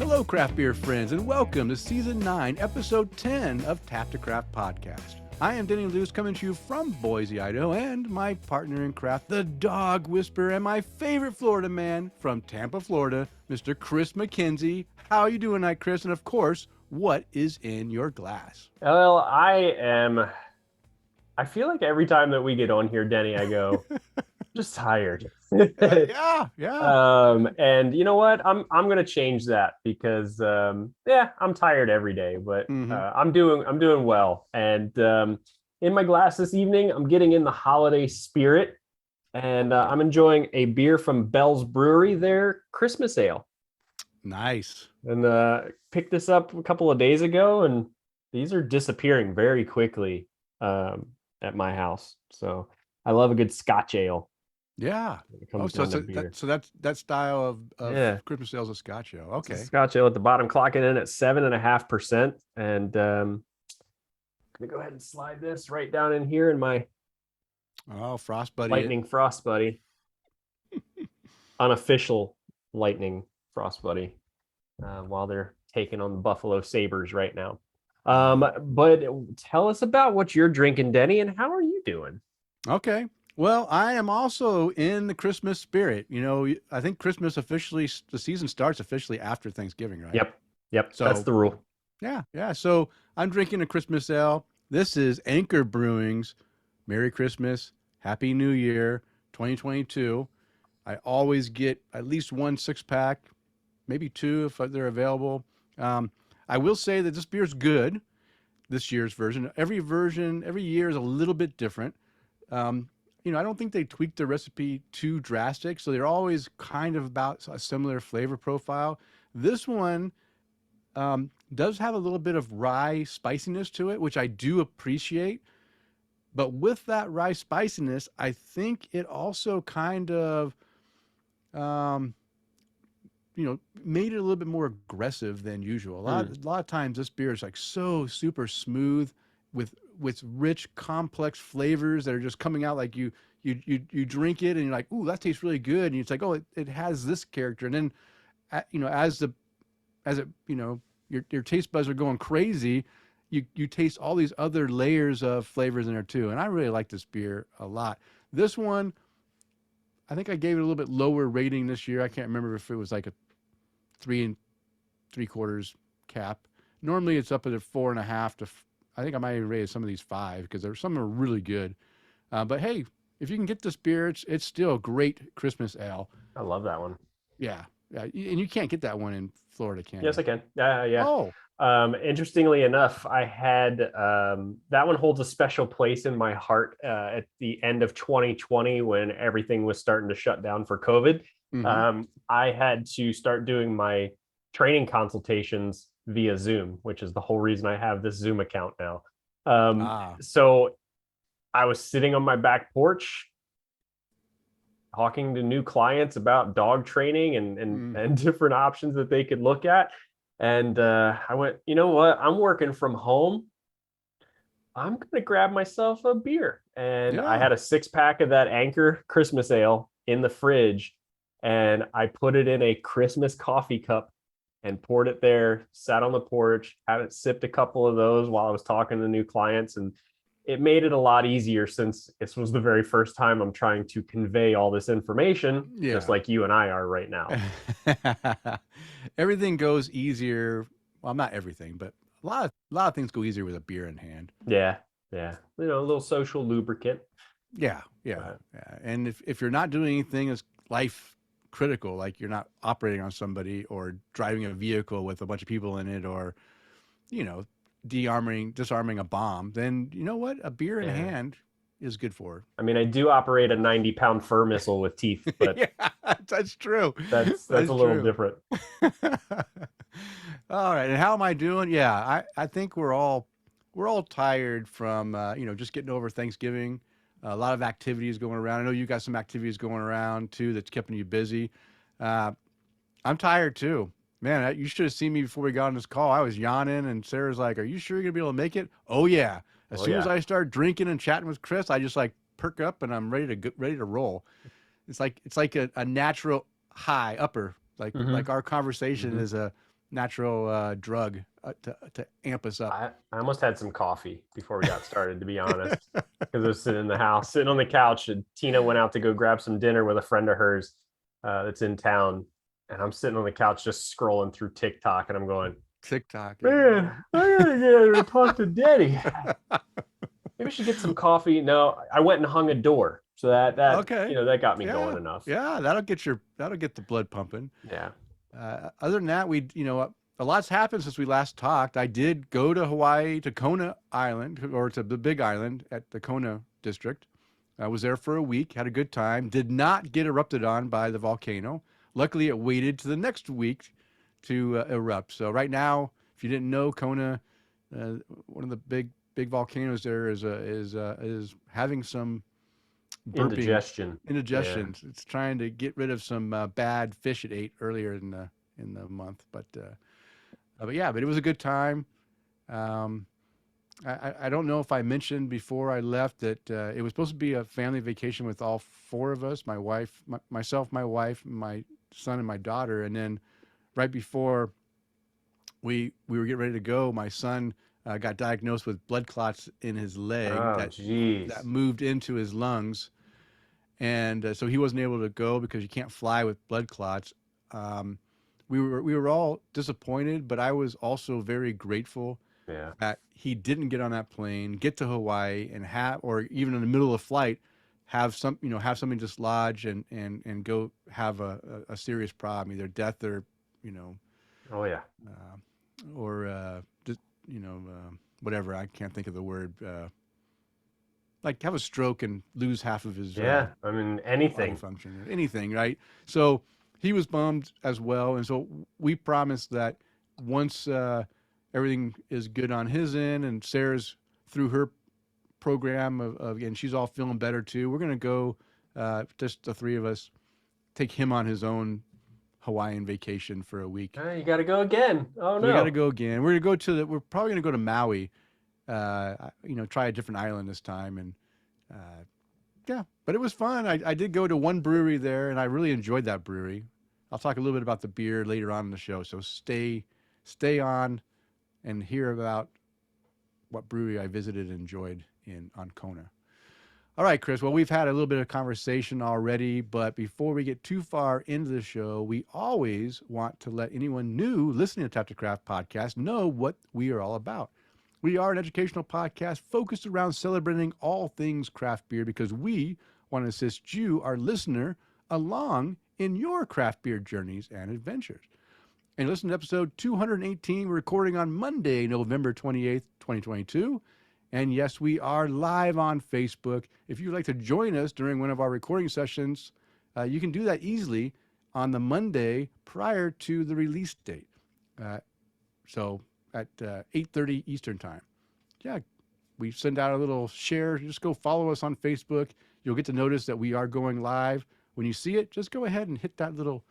Hello, craft beer friends, and welcome to Season 9, Episode 10 of Tap to Craft Podcast. I am Denny Luce, coming to you from Boise, Idaho, and my partner in craft, the dog whisperer, and my favorite Florida man from Tampa, Florida, Mr. Kris McKenzie. How are you doing tonight, Kris? And of course, what is in your glass? Well, I feel like every time that we get on here, Denny, I go, just tired. Yeah. And you know what? I'm gonna change that because I'm tired every day, but I'm doing well. And in my glass this evening, I'm getting in the holiday spirit, and I'm enjoying a beer from Bell's Brewery, their Christmas Ale. Nice. And picked this up a couple of days ago, and these are disappearing very quickly at my house. So I love a good Scotch ale. Yeah. So that's that style of Christmas ale is a Scotch ale. Okay. Scotch ale at the bottom, clocking in at 7.5%. And I'm gonna go ahead and slide this right down in here in my FrostBuddy. Lightning FrostBuddy. Unofficial Lightning FrostBuddy. While they're taking on the Buffalo Sabres right now. But tell us about what you're drinking, Denny, and how are you doing? Okay. Well, I am also in the Christmas spirit. You know, I think Christmas the season starts officially after Thanksgiving, right? Yep. So that's the rule. Yeah. So I'm drinking a Christmas ale. This is Anchor Brewing's Merry Christmas, Happy New Year 2022. I always get at least one 6-pack, maybe two if they're available. I will say that this beer is good, this year's version. Every year is a little bit different. I don't think they tweaked the recipe too drastic, so they're always kind of about a similar flavor profile. This one does have a little bit of rye spiciness to it, which I do appreciate. But with that rye spiciness, I think it also kind of made it a little bit more aggressive than usual. A lot of times this beer is like so super smooth with rich, complex flavors that are just coming out like you drink it and you're like, ooh, that tastes really good. And it's like, oh, it has this character. And then, your taste buds are going crazy, you taste all these other layers of flavors in there too. And I really like this beer a lot. This one, I think I gave it a little bit lower rating this year. I can't remember if it was like a 3 3/4 cap. Normally it's up at a 4.5 to. I think I might have rated some of these 5 because some are really good. But hey, if you can get this beer, it's still a great Christmas ale. I love that one. Yeah, and you can't get that one in Florida, can you? Yes, I can. Yeah. Oh. Interestingly enough, I had that one holds a special place in my heart at the end of 2020 when everything was starting to shut down for COVID. I had to start doing my training consultations via Zoom, which is the whole reason I have this Zoom account now. So I was sitting on my back porch talking to new clients about dog training and different options that they could look at. And I went, you know what? I'm working from home. I'm going to grab myself a beer. And I had a 6-pack of that Anchor Christmas Ale in the fridge. And I put it in a Christmas coffee cup and poured it there, sat on the porch, sipped a couple of those while I was talking to new clients. And it made it a lot easier since this was the very first time I'm trying to convey all this information, just like you and I are right now. Everything goes easier. Well, not everything, but a lot of things go easier with a beer in hand. Yeah. A little social lubricant. Yeah. And if you're not doing anything that's life critical, like you're not operating on somebody or driving a vehicle with a bunch of people in it, or disarming a bomb, then you know what, a beer in hand is good for. I mean, I do operate a 90-pound fur missile with teeth, but yeah, that's true. That's a little different. All right, and how am I doing? Yeah, I think we're all tired from just getting over Thanksgiving. A lot of activities going around. I know you got some activities going around too that's keeping you busy. I'm tired too. Man, you should have seen me before we got on this call. I was yawning, and Sarah's like, "Are you sure you're gonna be able to make it?" Oh yeah. As soon as I start drinking and chatting with Kris, I just like perk up and I'm ready to roll. It's like a natural high upper. Like our conversation is a natural drug to amp us up. I almost had some coffee before we got started, to be honest, because I was sitting in the house, sitting on the couch, and Tina went out to go grab some dinner with a friend of hers that's in town. And I'm sitting on the couch just scrolling through TikTok, and I'm going, TikTok. man, I gotta get out and talk to Denny. Maybe we should get some coffee. No, I went and hung a door. So that Okay. that got me going enough. Yeah, that'll get the blood pumping. Yeah. Other than that, a lot's happened since we last talked. I did go to Hawaii, to Kona Island, or to the Big Island at the Kona district. I was there for a week, had a good time. Did not get erupted on by the volcano. Luckily, it waited to the next week to erupt. So right now, if you didn't know, Kona, one of the big volcanoes there is having some burping, indigestion. Yeah. It's trying to get rid of some bad fish it ate earlier in the month. But it was a good time. I don't know if I mentioned before I left that it was supposed to be a family vacation with all four of us: my wife, myself, my wife, my son, and my daughter. And then right before we were getting ready to go, my son got diagnosed with blood clots in his leg that moved into his lungs. And so he wasn't able to go because you can't fly with blood clots. We were all disappointed, but I was also very grateful that he didn't get on that plane, get to Hawaii, and or even in the middle of flight, have something dislodge and go have a serious problem, either death or just whatever. I can't think of the word. Like have a stroke and lose half of his anything function, anything, right? So he was bummed as well, and so we promised that once everything is good on his end and Sarah's through her program and she's all feeling better too, we're gonna go, just the three of us, take him on his own Hawaiian vacation for a week. You got to go again. Oh no, we got to go again. We're probably gonna go to Maui. Try a different island this time, and but it was fun. I did go to one brewery there, and I really enjoyed that brewery. I'll talk a little bit about the beer later on in the show, so stay on and hear about what brewery I visited and enjoyed on Kona. All right, Kris. Well, we've had a little bit of conversation already, but before we get too far into the show, we always want to let anyone new listening to Tap to Craft podcast know what we are all about. We are an educational podcast focused around celebrating all things craft beer because we want to assist you, our listener, along in your craft beer journeys and adventures. And listen to episode 218. We're recording on Monday, November 28th, 2022. And yes, we are live on Facebook. If you'd like to join us during one of our recording sessions, you can do that easily on the Monday prior to the release date. So at 8:30 Eastern time. Yeah, we send out a little share. Just go follow us on Facebook. You'll get to notice that we are going live. When you see it, just go ahead and hit that little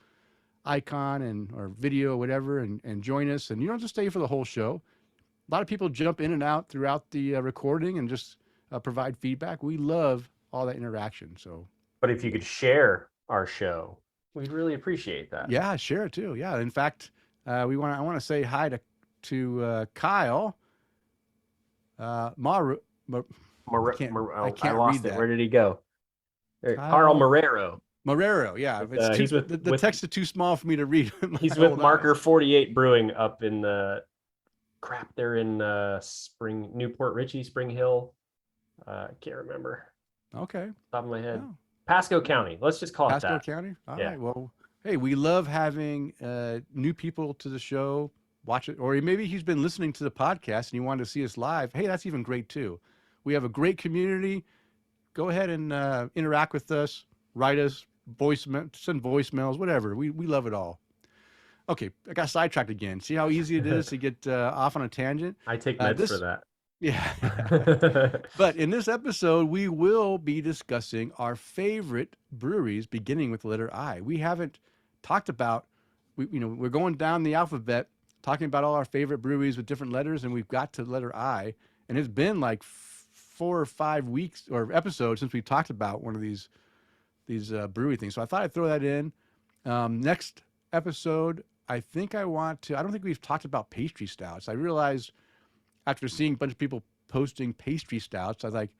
icon or video or whatever and join us. And you don't have to stay for the whole show. A lot of people jump in and out throughout the recording and just provide feedback. We love all that interaction. But if you could share our show, we'd really appreciate that. Yeah, share it too. Yeah, in fact, I want to say hi to Kyle. Maru. I lost it. Where did he go? Carl Marrero. Marrero, yeah. The text is too small for me to read. He's with Marker 48 Brewing up in the they're in Newport Richey, Spring Hill. I can't remember. Okay. Top of my head. Oh. Pasco County. Let's just call it that. Pasco County? All right. Well, hey, we love having new people to the show. Watch it. Or maybe he's been listening to the podcast and he wanted to see us live. Hey, that's even great too. We have a great community. Go ahead and interact with us. Write us, send voicemails, whatever. We love it all. Okay, I got sidetracked again. See how easy it is to get off on a tangent? I take meds for that. Yeah. But in this episode, we will be discussing our favorite breweries, beginning with the letter I. We haven't talked about, we're going down the alphabet, talking about all our favorite breweries with different letters, and we've got to the letter I. And it's been like 4 or 5 weeks or episodes since we talked about one of these brewery things. So I thought I'd throw that in. Next episode, I think I want to. I don't think we've talked about pastry stouts. I realized after seeing a bunch of people posting pastry stouts, I was like,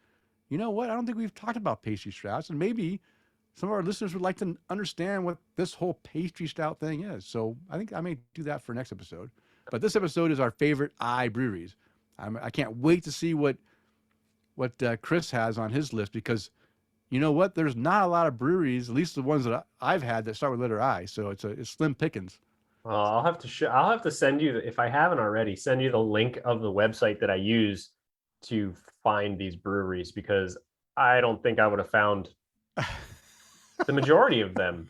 you know what? I don't think we've talked about pastry stouts, and maybe some of our listeners would like to understand what this whole pastry stout thing is. So I think I may do that for next episode. But this episode is our favorite breweries. I can't wait to see what Kris has on his list, because you know what? There's not a lot of breweries, at least the ones that I've had, that start with letter I. So it's slim pickings. I'll have to I'll have to send you, if I haven't already, send you the link of the website that I use to find these breweries, because I don't think I would have found the majority of them.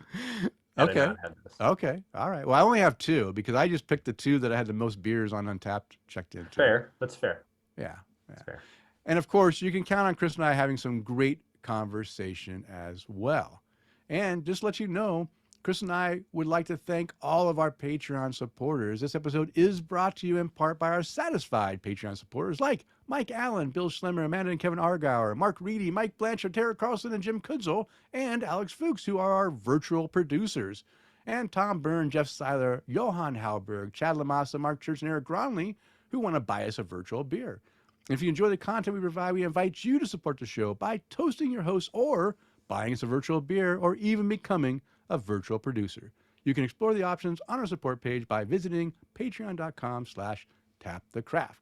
Okay. Okay. All right. Well, I only have two because I just picked the two that I had the most beers on Untapped checked into. Fair. That's fair. Yeah. That's fair. And of course, you can count on Kris and I having some great conversation as well. And just to let you know, Kris and I would like to thank all of our Patreon supporters. This episode is brought to you in part by our satisfied Patreon supporters like Mike Allen, Bill Schlemmer, Amanda and Kevin Argauer, Mark Reedy, Mike Blanchard, Tara Carlson, and Jim Kudzol, and Alex Fuchs, who are our virtual producers. And Tom Byrne, Jeff Seiler, Johan Halberg, Chad Lamassa, Mark Church, and Eric Gronley, who want to buy us a virtual beer. And if you enjoy the content we provide, we invite you to support the show by toasting your host or buying us a virtual beer or even becoming a virtual producer. You can explore the options on our support page by visiting patreon.com/tapthecraft.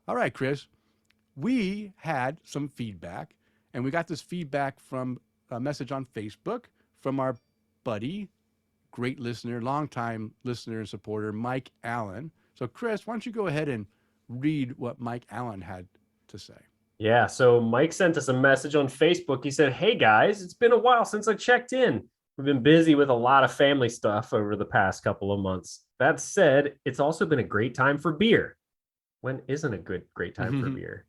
All right, Kris, we had some feedback, and we got this feedback from a message on Facebook from our buddy, great listener, longtime listener and supporter, Mike Allen. So, Kris, why don't you go ahead and read what Mike Allen had to say? Yeah, so Mike sent us a message on Facebook. He said, "Hey guys, it's been a while since I checked in. We've been busy with a lot of family stuff over the past couple of months. That said, it's also been a great time for beer." When isn't a great time for beer?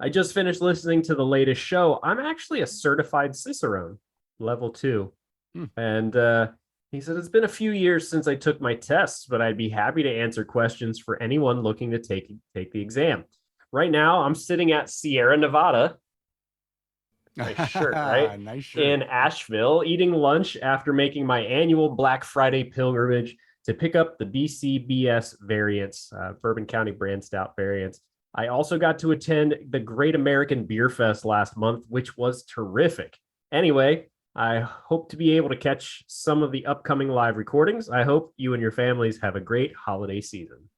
"I just finished listening to the latest show. I'm actually a certified Cicerone, level 2. And he said, "It's been a few years since I took my tests, but I'd be happy to answer questions for anyone looking to take the exam. Right now, I'm sitting at Sierra Nevada." Nice shirt, right? Nice shirt. "In Asheville, eating lunch after making my annual Black Friday pilgrimage to pick up the BCBS variants, Bourbon County Brand Stout variants. I also got to attend the Great American Beer Fest last month, which was terrific. Anyway, I hope to be able to catch some of the upcoming live recordings. I hope you and your families have a great holiday season."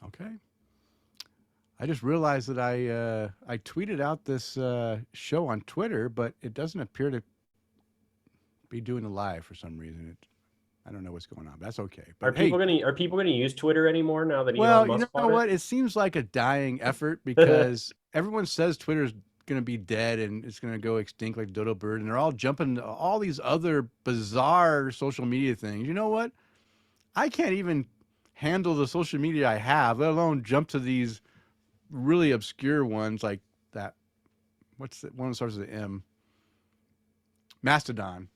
Okay. I just realized that I tweeted out this show on Twitter, but it doesn't appear to be doing a live for some reason. I don't know what's going on. But that's okay. But are people gonna use Twitter anymore now that well, Elon Musk you know what? It seems like a dying effort because everyone says Twitter's going to be dead and it's going to go extinct like dodo bird, and they're all jumping to all these other bizarre social media things. You know what? I can't even handle the social media I have, let alone jump to these really obscure ones like that. What's the one that starts with an M? Mastodon.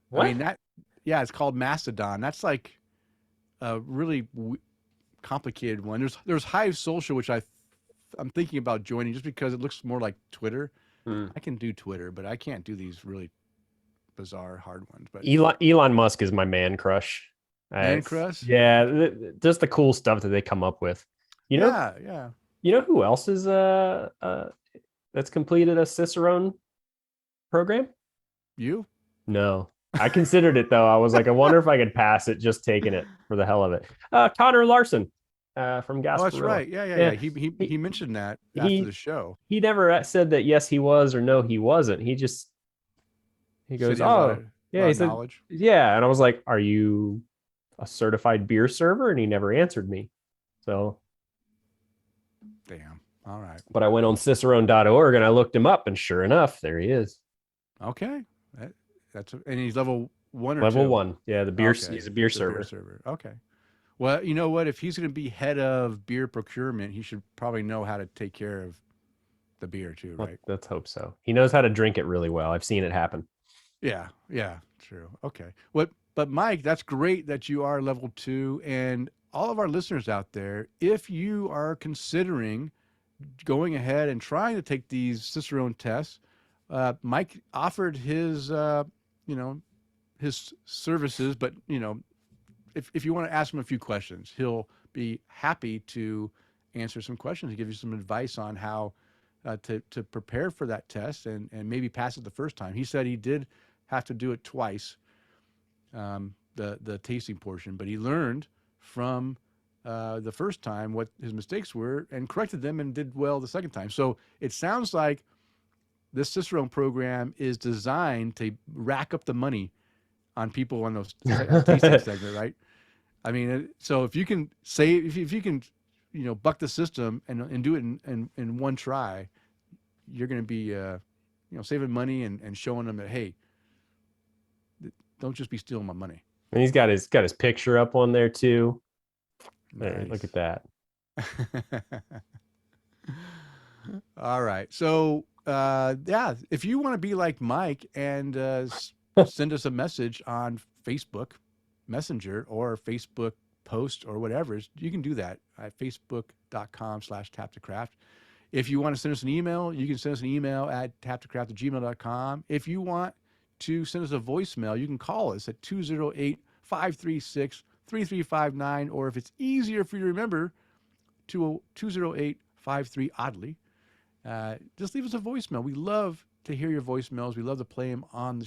What? I mean, it's called Mastodon. That's like a really complicated one. There's Hive Social, which I'm thinking about joining just because it looks more like Twitter. I can do Twitter, but I can't do these really bizarre hard ones. But Elon Musk is my man crush. Man crush? Yeah, just the cool stuff that they come up with. You know? Yeah. You know who else is that's completed a Cicerone program? You? No. I considered it though. I was like, I wonder if I could pass it just taking it for the hell of it. Connor Larson from Gasparilla. Oh, that's right. Yeah. He mentioned that after the show. He never said that yes he was or no he wasn't. He goes, he said knowledge. Yeah, and I was like, "Are you a certified beer server?" And he never answered me. So damn. All right. But I went on cicerone.org and I looked him up, and sure enough, there he is. Okay. And he's level 1 or level 2? 1. Yeah, he's a beer server. Okay. Well, you know what? If he's going to be head of beer procurement, he should probably know how to take care of the beer too, right? Let's hope so. He knows how to drink it really well. I've seen it happen. Yeah, true. Okay. But Mike, that's great that you are level 2, and all of our listeners out there, if you are considering going ahead and trying to take these Cicerone tests, Mike offered his his services, but if you want to ask him a few questions, he'll be happy to answer some questions and give you some advice on how to prepare for that test and maybe pass it the first time. He said he did have to do it twice, the tasting portion, but he learned from the first time what his mistakes were and corrected them and did well the second time. So it sounds like this Cicerone program is designed to rack up the money on people on those tasting segment, right? I mean, so if you can if you can, buck the system and do it in one try, you're going to be, saving money and showing them that, hey, don't just be stealing my money. And he's got his picture up on there too. Nice. Hey, look at that. All right. So, if you want to be like Mike and send us a message on Facebook Messenger or Facebook post or whatever, you can do that at facebook.com/taptocraft. If you want to send us an email, you can send us an email at taptocraft@gmail.com. If you want to send us a voicemail, you can call us at 208-536-3359, or if it's easier for you to remember, 208-53-ODDLY. Just leave us a voicemail. We love to hear your voicemails. We love to play them on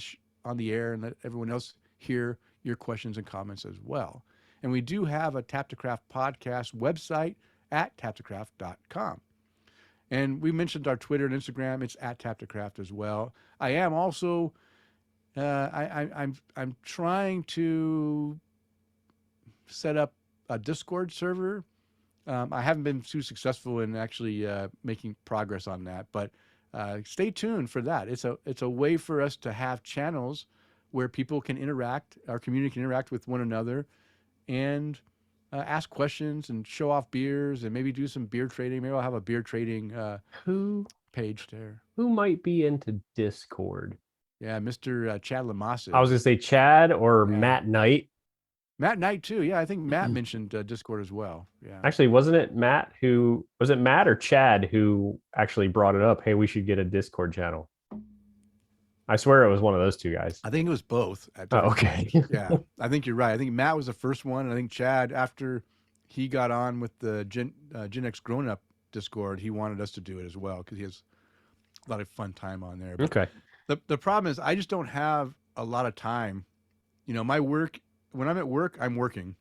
the air and let everyone else hear your questions and comments as well. And we do have a Tap to Craft podcast website at taptocraft.com. And we mentioned our Twitter and Instagram. It's at Tap to Craft as well. I am also I'm trying to set up a Discord server. I haven't been too successful in actually making progress on that, but stay tuned for that. It's a way for us to have channels where people can interact, our community can interact with one another, and ask questions and show off beers and maybe do some beer trading. Maybe I'll have a beer trading page there. Who might be into Discord? Yeah, Mr. Chad Lamassa. I was gonna say Chad or Matt Knight. Matt Knight too. Yeah, I think Matt mentioned Discord as well. Yeah. Actually, wasn't it Matt or Chad who actually brought it up? Hey, we should get a Discord channel. I swear it was one of those two guys. I think it was both. Okay. Yeah, I think you're right. I think Matt was the first one. I think Chad, after he got on with the Gen X Grown Up Discord, he wanted us to do it as well because he has a lot of fun time on there. But okay. The problem is I just don't have a lot of time. My work, when I'm at work, I'm working.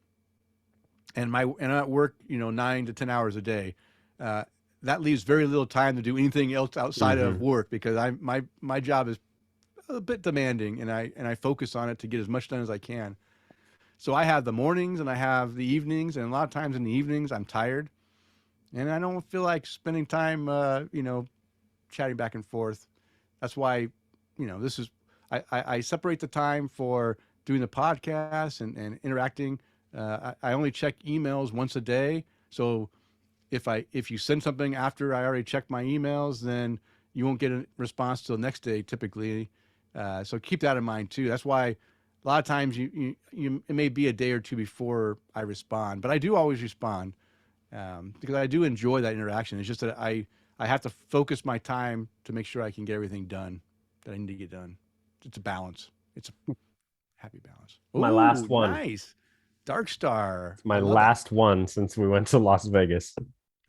And I'm at work, 9 to 10 hours a day. That leaves very little time to do anything else outside of work because my job is a bit demanding and I focus on it to get as much done as I can. So I have the mornings and I have the evenings, and a lot of times in the evenings I'm tired and I don't feel like spending time, chatting back and forth. That's why, this is, I separate the time for doing the podcast and interacting. I only check emails once a day. So if you send something after I already checked my emails, then you won't get a response till the next day typically. So keep that in mind too. That's why a lot of times it may be a day or two before I respond, but I do always respond because I do enjoy that interaction. It's just that I have to focus my time to make sure I can get everything done that I need to get done. It's a balance. It's a happy balance. My last one. Nice. Dark Star. It's my last one since we went to Las Vegas.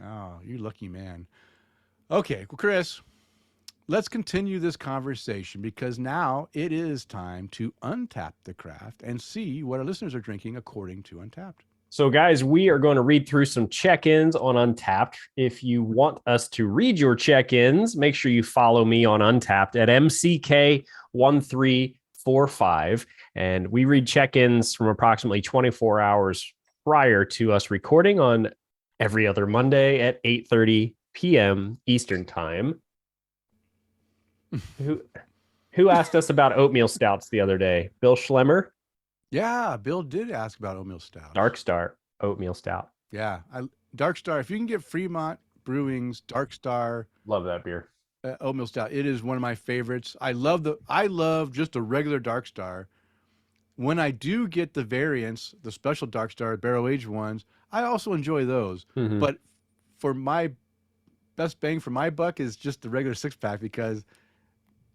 Oh, you lucky man. Okay, well, Kris, let's continue this conversation because now it is time to untap the craft and see what our listeners are drinking according to Untapped. So, guys, we are going to read through some check-ins on Untapped. If you want us to read your check-ins, make sure you follow me on Untapped at MCK1345. And we read check-ins from approximately 24 hours prior to us recording on every other Monday at 8:30 p.m. Eastern Time. Who asked us about oatmeal stouts the other day? Bill Schlemmer? Yeah, Bill did ask about oatmeal stout. Dark Star oatmeal stout. Yeah, Dark Star. If you can get Fremont Brewing's Dark Star, love that beer. Oatmeal stout. It is one of my favorites. I love just a regular Dark Star. When I do get the variants, the special Dark Star barrel aged ones, I also enjoy those. Mm-hmm. But for my best bang for my buck is just the regular 6-pack because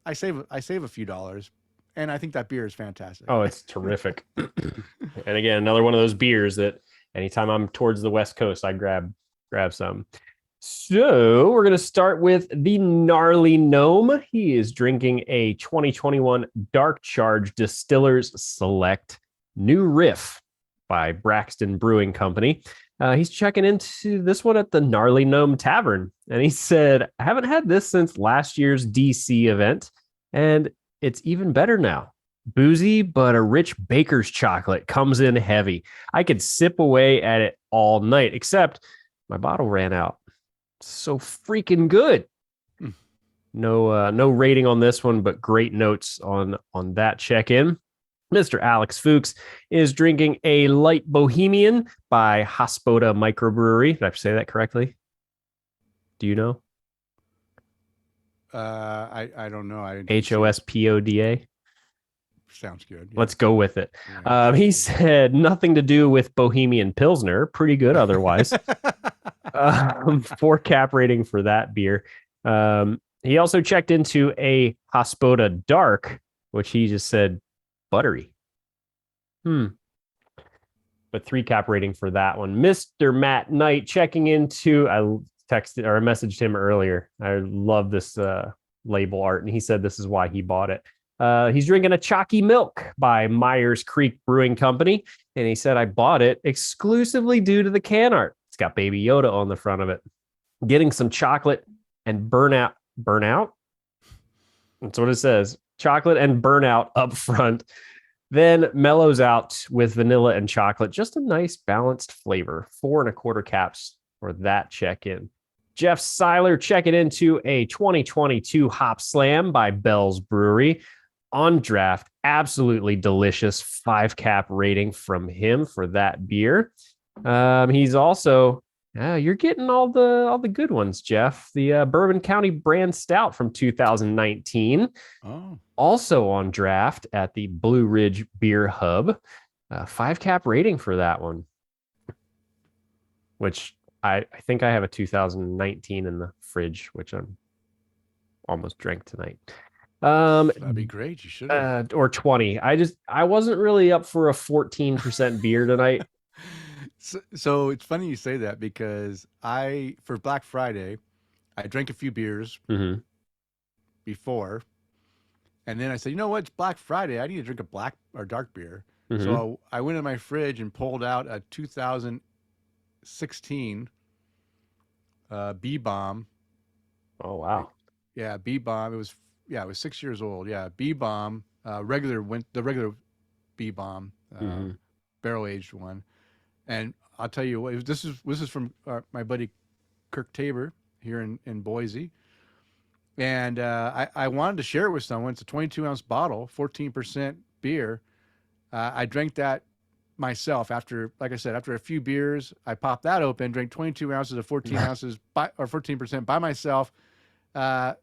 I save a few dollars. and I think that beer is fantastic. Oh, it's terrific. And again, another one of those beers that anytime I'm towards the West Coast, I grab some. So we're going to start with the Gnarly Gnome. He is drinking a 2021 Dark Charge Distillers Select New Riff by Braxton Brewing Company. He's checking into this one at the Gnarly Gnome Tavern. And he said, I haven't had this since last year's DC event, and it's even better now. Boozy, but a rich baker's chocolate comes in heavy. I could sip away at it all night, except my bottle ran out. So freaking good. No rating on this one, but great notes on that check-in. Mr. Alex Fuchs is drinking a Light Bohemian by Hospoda Microbrewery. Did I say that correctly? Do you know? I don't know. Hospoda. Sounds good. Yeah. Let's go with it. Yeah. He said nothing to do with Bohemian Pilsner. Pretty good otherwise. 4 cap rating for that beer. He also checked into a Hospoda Dark, which he just said buttery. But 3 cap rating for that one. Mr. Matt Knight checking into, I texted or I messaged him earlier. I love this label art, and he said this is why he bought it. He's drinking a Chalky Milk by Myers Creek Brewing Company, and he said, I bought it exclusively due to the can art. It's got Baby Yoda on the front of it. Getting some chocolate and burnout? That's what it says. Chocolate and burnout up front. Then mellows out with vanilla and chocolate. Just a nice balanced flavor. 4 1/4 caps for that check-in. Jeff Seiler checking into a 2022 Hop Slam by Bell's Brewery. On draft, absolutely delicious 5 cap rating from him for that beer. He's also, you're getting all the good ones, Jeff. The Bourbon County Brand Stout from 2019. Also on draft at the Blue Ridge Beer Hub. 5 cap rating for that one, which I think I have a 2019 in the fridge, which I'm almost drank tonight. That'd be great. You should or 20. I wasn't really up for a 14% beer tonight. So it's funny you say that, because for Black Friday, I drank a few beers before, and then I said, you know what? It's Black Friday. I need to drink a black or dark beer. So I went in my fridge and pulled out a 2016 B-Bomb. Oh, wow. Yeah, B-Bomb. It was 6 years old. Yeah, B-Bomb, the regular B-Bomb, barrel aged one. And I'll tell you what, this is from my buddy Kirk Tabor here in Boise. And I wanted to share it with someone. It's a 22-ounce bottle, 14% beer. I drank that myself after a few beers. I popped that open, drank 22 ounces of 14 ounces or 14% by myself. I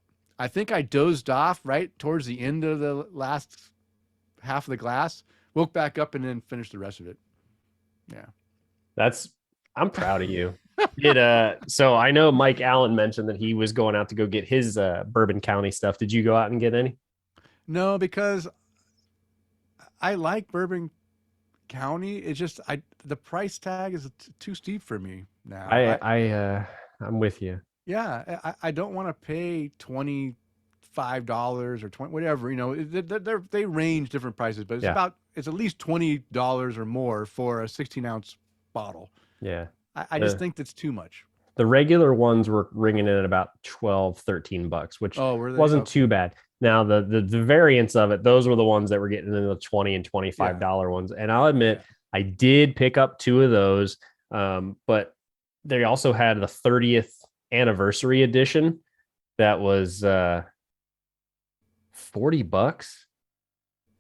think I dozed off right towards the end of the last half of the glass, woke back up, and then finished the rest of it. Yeah. I'm proud of you. So I know Mike Allen mentioned that he was going out to go get his Bourbon County stuff. Did you go out and get any? No, because I like Bourbon County. It's just the price tag is too steep for me now. I'm with you. Yeah, I don't want to pay $25 or $20, whatever. You know, they range different prices, but it's at least $20 or more for a 16-ounce bottle. Yeah, I just think that's too much. The regular ones were ringing in at about $12-13, which wasn't too bad. Now the variants of it, those were the ones that were getting into the $20 and $25 ones. And I'll admit, I did pick up 2 of those, but they also had the 30th anniversary edition that was $40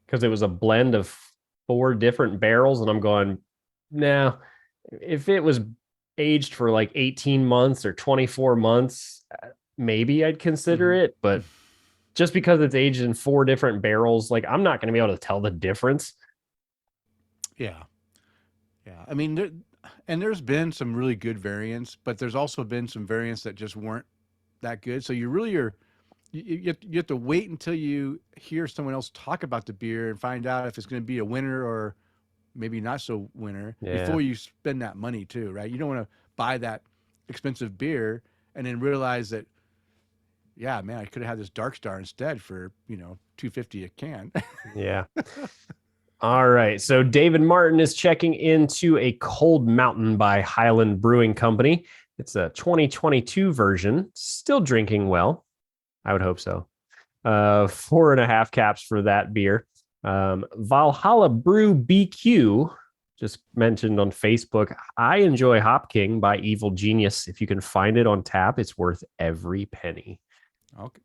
because it was a blend of 4 different barrels. And I'm going, now if it was aged for like 18 months or 24 months, maybe I'd consider it. But just because it's aged in 4 different barrels, like I'm not going to be able to tell the difference. Yeah. I mean, there's been some really good variants, but there's also been some variants that just weren't that good. So you you have to wait until you hear someone else talk about the beer and find out if it's going to be a winner or maybe not so winner Yeah. before you spend that money too, right? You don't want to buy that expensive beer and then realize that, yeah, man, I could have had this Dark Star instead for, $2.50 a can. Yeah. All right. So David Martin is checking into a Cold Mountain by Highland Brewing Company. It's a 2022 version. Still drinking well. I would hope so. 4.5 caps for that beer. Valhalla Brew BQ, just mentioned on Facebook. I enjoy Hop King by Evil Genius. If you can find it on tap, it's worth every penny. Okay.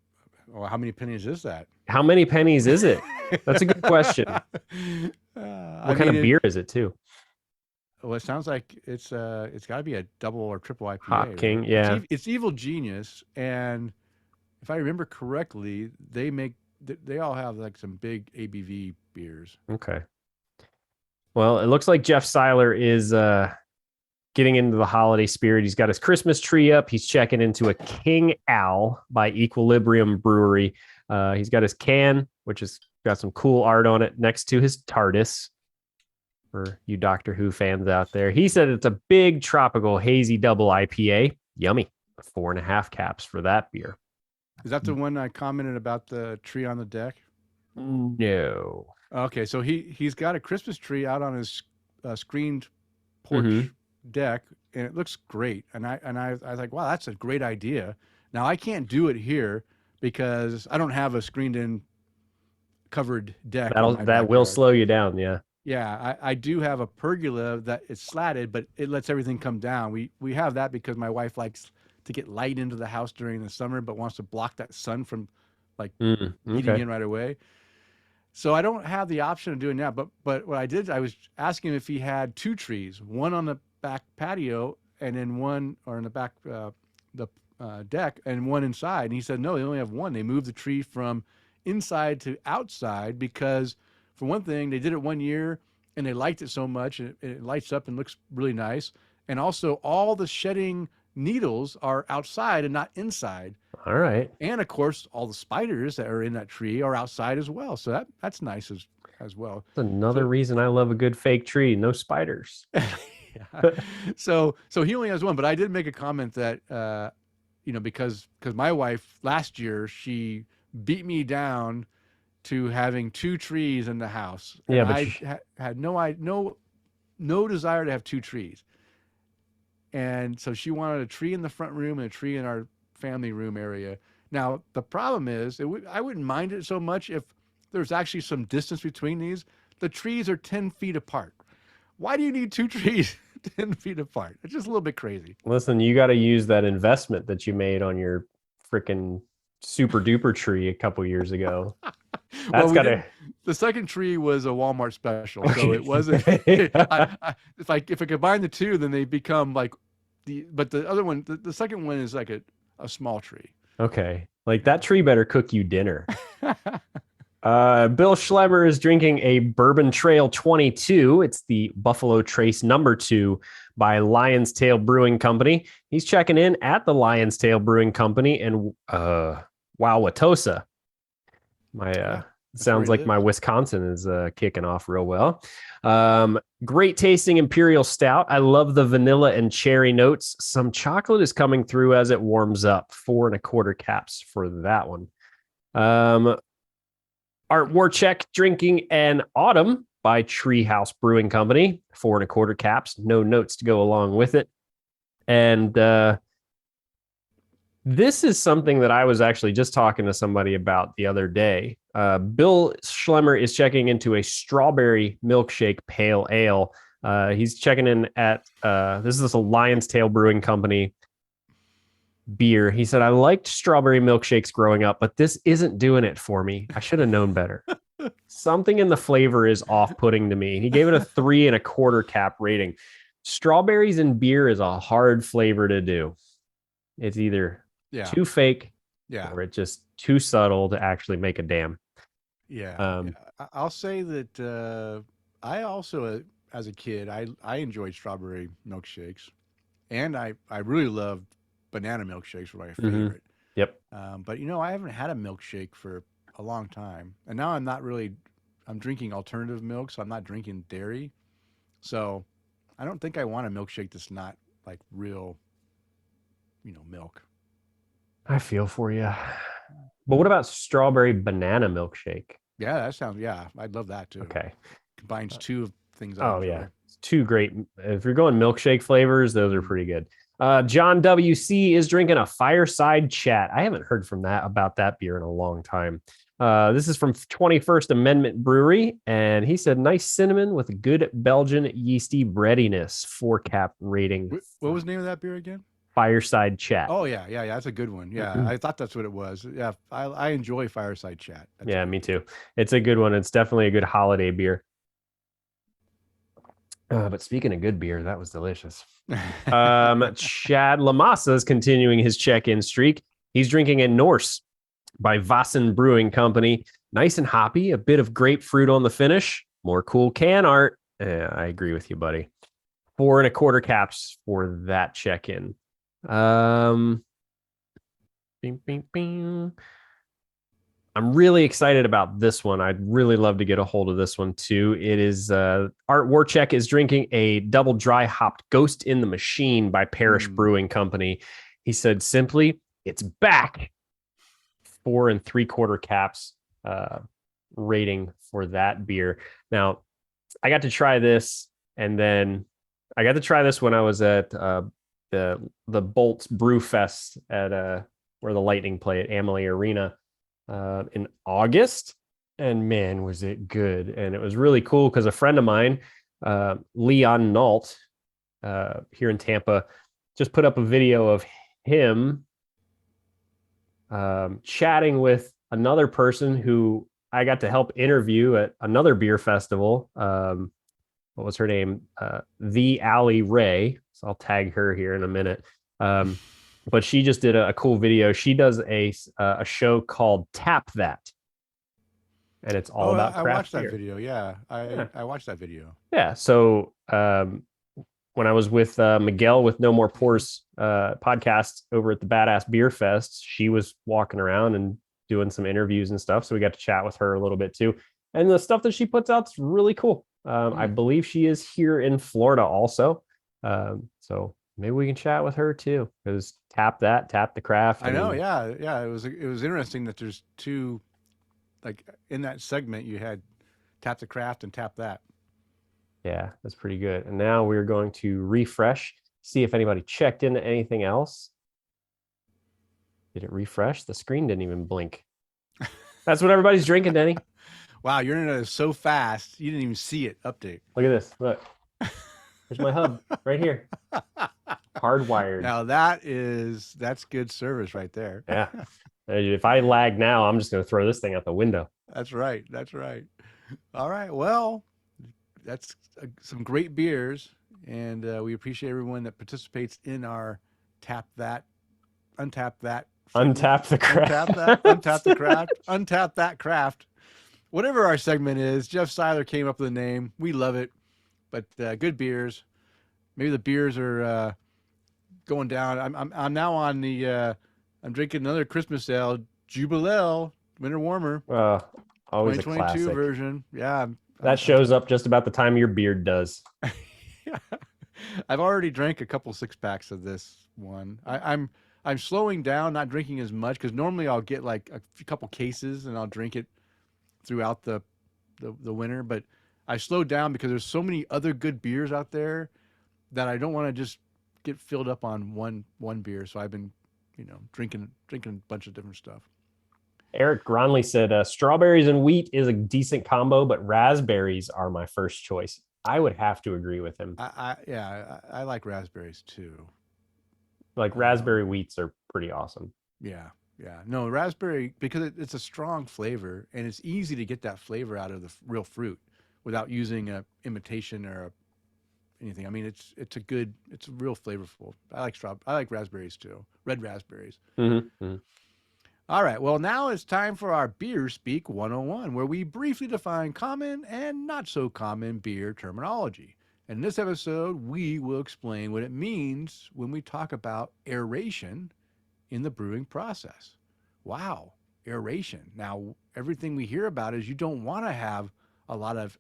Well, how many pennies is that? How many pennies is it? That's a good question. What kind of beer is it too? Well, it sounds like it's got to be a double or triple IPA. Hop King, right? yeah. It's Evil Genius, and if I remember correctly, they all have like some big ABV beers. Okay. Well, it looks like Jeff Seiler is getting into the holiday spirit. He's got his Christmas tree up. He's checking into a King Owl by Equilibrium Brewery. He's got his can, which has got some cool art on it, next to his TARDIS. For you Doctor Who fans out there, he said it's a big tropical hazy double IPA. Yummy. 4.5 caps for that beer. Is that the one I commented about the tree on the deck? No. Okay, so he's got a Christmas tree out on his screened porch deck, and it looks great. And I was like, wow, that's a great idea. Now I can't do it here because I don't have a screened-in covered deck. That will slow you down. Yeah. Yeah, I do have a pergola that is slatted, but it lets everything come down. We have that because my wife likes to get light into the house during the summer, but wants to block that sun from heating in right away. So I don't have the option of doing that. But what I did, I was asking him if he had two trees, one on the back patio and then one, or in the back deck, and one inside. And he said no, they only have one. They moved the tree from inside to outside because, for one thing, they did it one year and they liked it so much, and it lights up and looks really nice. And also, all the shedding needles are outside and not inside. All right. And of course, all the spiders that are in that tree are outside as well. So that's nice as well. That's another reason I love a good fake tree. No spiders. So he only has one, but I did make a comment that because my wife last year, she beat me down to having two trees in the house. And yeah, but I had no desire to have two trees. And so she wanted a tree in the front room and a tree in our family room area. Now, the problem is, I wouldn't mind it so much if there's actually some distance between these. The trees are 10 feet apart. Why do you need two trees 10 feet apart? It's just a little bit crazy. Listen, you got to use that investment that you made on your freaking super duper tree a couple years ago. The second tree was a Walmart special, so it wasn't. If I combine the two, then they become like but the other one, the second one is like a small tree. Okay, like that tree better cook you dinner. Bill Schlemmer is drinking a Bourbon Trail 22. It's the Buffalo Trace #2 by Lion's Tail Brewing Company. He's checking in at the Lion's Tail Brewing Company in Wauwatosa. Sounds like my Wisconsin is kicking off real well. Great tasting Imperial Stout. I love the vanilla and cherry notes. Some chocolate is coming through as it warms up. 4.25 caps for that one. Art Warcheck drinking an Autumn by Treehouse Brewing Company. 4.25 caps. No notes to go along with it. And this is something that I was actually just talking to somebody about the other day. Bill Schlemmer is checking into a strawberry milkshake pale ale. He's checking in at this is a Lion's Tail Brewing Company beer. He said, I liked strawberry milkshakes growing up, but this isn't doing it for me. I should have known better. Something in the flavor is off-putting to me. He gave it a 3.25 cap rating. Strawberries in beer is a hard flavor to do. It's either too fake, or it's just too subtle to actually make a damn. I'll say that I also, as a kid, I enjoyed strawberry milkshakes, and I really loved banana milkshakes, were my favorite. Yep. But I haven't had a milkshake for a long time, and now I'm drinking alternative milk, so I'm not drinking dairy. So I don't think I want a milkshake that's not like real, milk. I feel for you. But what about strawberry banana milkshake? Yeah, yeah, I'd love that too. Okay. Combines two things I Oh enjoy. yeah, it's two great. If you're going milkshake flavors, those are pretty good. John WC is drinking a Fireside Chat. I haven't heard from that about that beer in a long time. This is from 21st Amendment Brewery, and he said, "Nice cinnamon with a good Belgian yeasty breadiness." 4-cap rating. What was the name of that beer again? Fireside Chat. Oh yeah, that's a good one. Yeah, I thought that's what it was. Yeah, I enjoy Fireside Chat. Yeah, me too. It's a good one. It's definitely a good holiday beer. But speaking of good beer, that was delicious. Chad Lamassa is continuing his check-in streak. He's drinking a Norse by Vassen Brewing Company. Nice and hoppy, a bit of grapefruit on the finish. More cool can art. I agree with you, buddy. 4 1/4 caps for that check-in. Bing, bing, bing. I'm really excited about this one. I'd really love to get a hold of this one too. It is Art Warcheck is drinking a double dry hopped Ghost in the Machine by Parish Brewing Company. He said simply, it's back. 4 3/4 caps rating for that beer. Now, I got to try this, and then I got to try this when I was at the Bolts Brew Fest at where the Lightning play at Amalie Arena. In August, and man, was it good. And it was really cool because a friend of mine, Leon Nault, here in Tampa, just put up a video of him chatting with another person who I got to help interview at another beer festival. What was her name? The Allie Ray. So I'll tag her here in a minute. But she just did a cool video. She does a show called Tap That, and it's all about craft I watched beer. that video. Yeah, I watched that video. Yeah. So when I was with Miguel with No More Pours podcast over at the Badass Beer Fest, she was walking around and doing some interviews and stuff. So we got to chat with her a little bit too. And the stuff that she puts out is really cool. I believe she is here in Florida also. So maybe we can chat with her too, because tap the craft. I know. Yeah. It was interesting that there's two, like in that segment you had tap the craft and tap that. Yeah, that's pretty good. And now we're going to refresh, see if anybody checked into anything else. Did it refresh? The screen didn't even blink. That's what everybody's drinking, Denny. Wow, your internet is so fast, you didn't even see it update. Look at this. Look. There's my hub right here. Hardwired. Now that's good service right there. Yeah. If I lag now, I'm just going to throw this thing out the window. That's right. All right. Well, that's some great beers, and we appreciate everyone that participates in our Tap That, Untap That, Untap the Craft, Untap the Craft, Untap That Craft. Whatever our segment is, Jeff Seiler came up with a name. We love it, but good beers. Maybe the beers are going down. I'm now on the. I'm drinking another Christmas ale, Jubilel Winter Warmer. Always 2022 a classic version. Yeah. That shows up just about the time your beard does. I've already drank a couple 6-packs of this one. I'm slowing down, not drinking as much, because normally I'll get like a couple cases and I'll drink it throughout the winter. But I slowed down because there's so many other good beers out there that I don't want to just get filled up on one beer. So I've been, drinking a bunch of different stuff. Eric Gronley said, strawberries and wheat is a decent combo, but raspberries are my first choice. I would have to agree with him. I like raspberries too. Like raspberry wheats are pretty awesome. Yeah. No, raspberry, because it's a strong flavor and it's easy to get that flavor out of the real fruit without using a imitation or anything. I mean, it's real flavorful. I like raspberries too. Red raspberries. Mm-hmm. All right. Well, now it's time for our Beer Speak 101, where we briefly define common and not so common beer terminology. In this episode, we will explain what it means when we talk about aeration in the brewing process. Wow, aeration. Now, everything we hear about is you don't want to have a lot of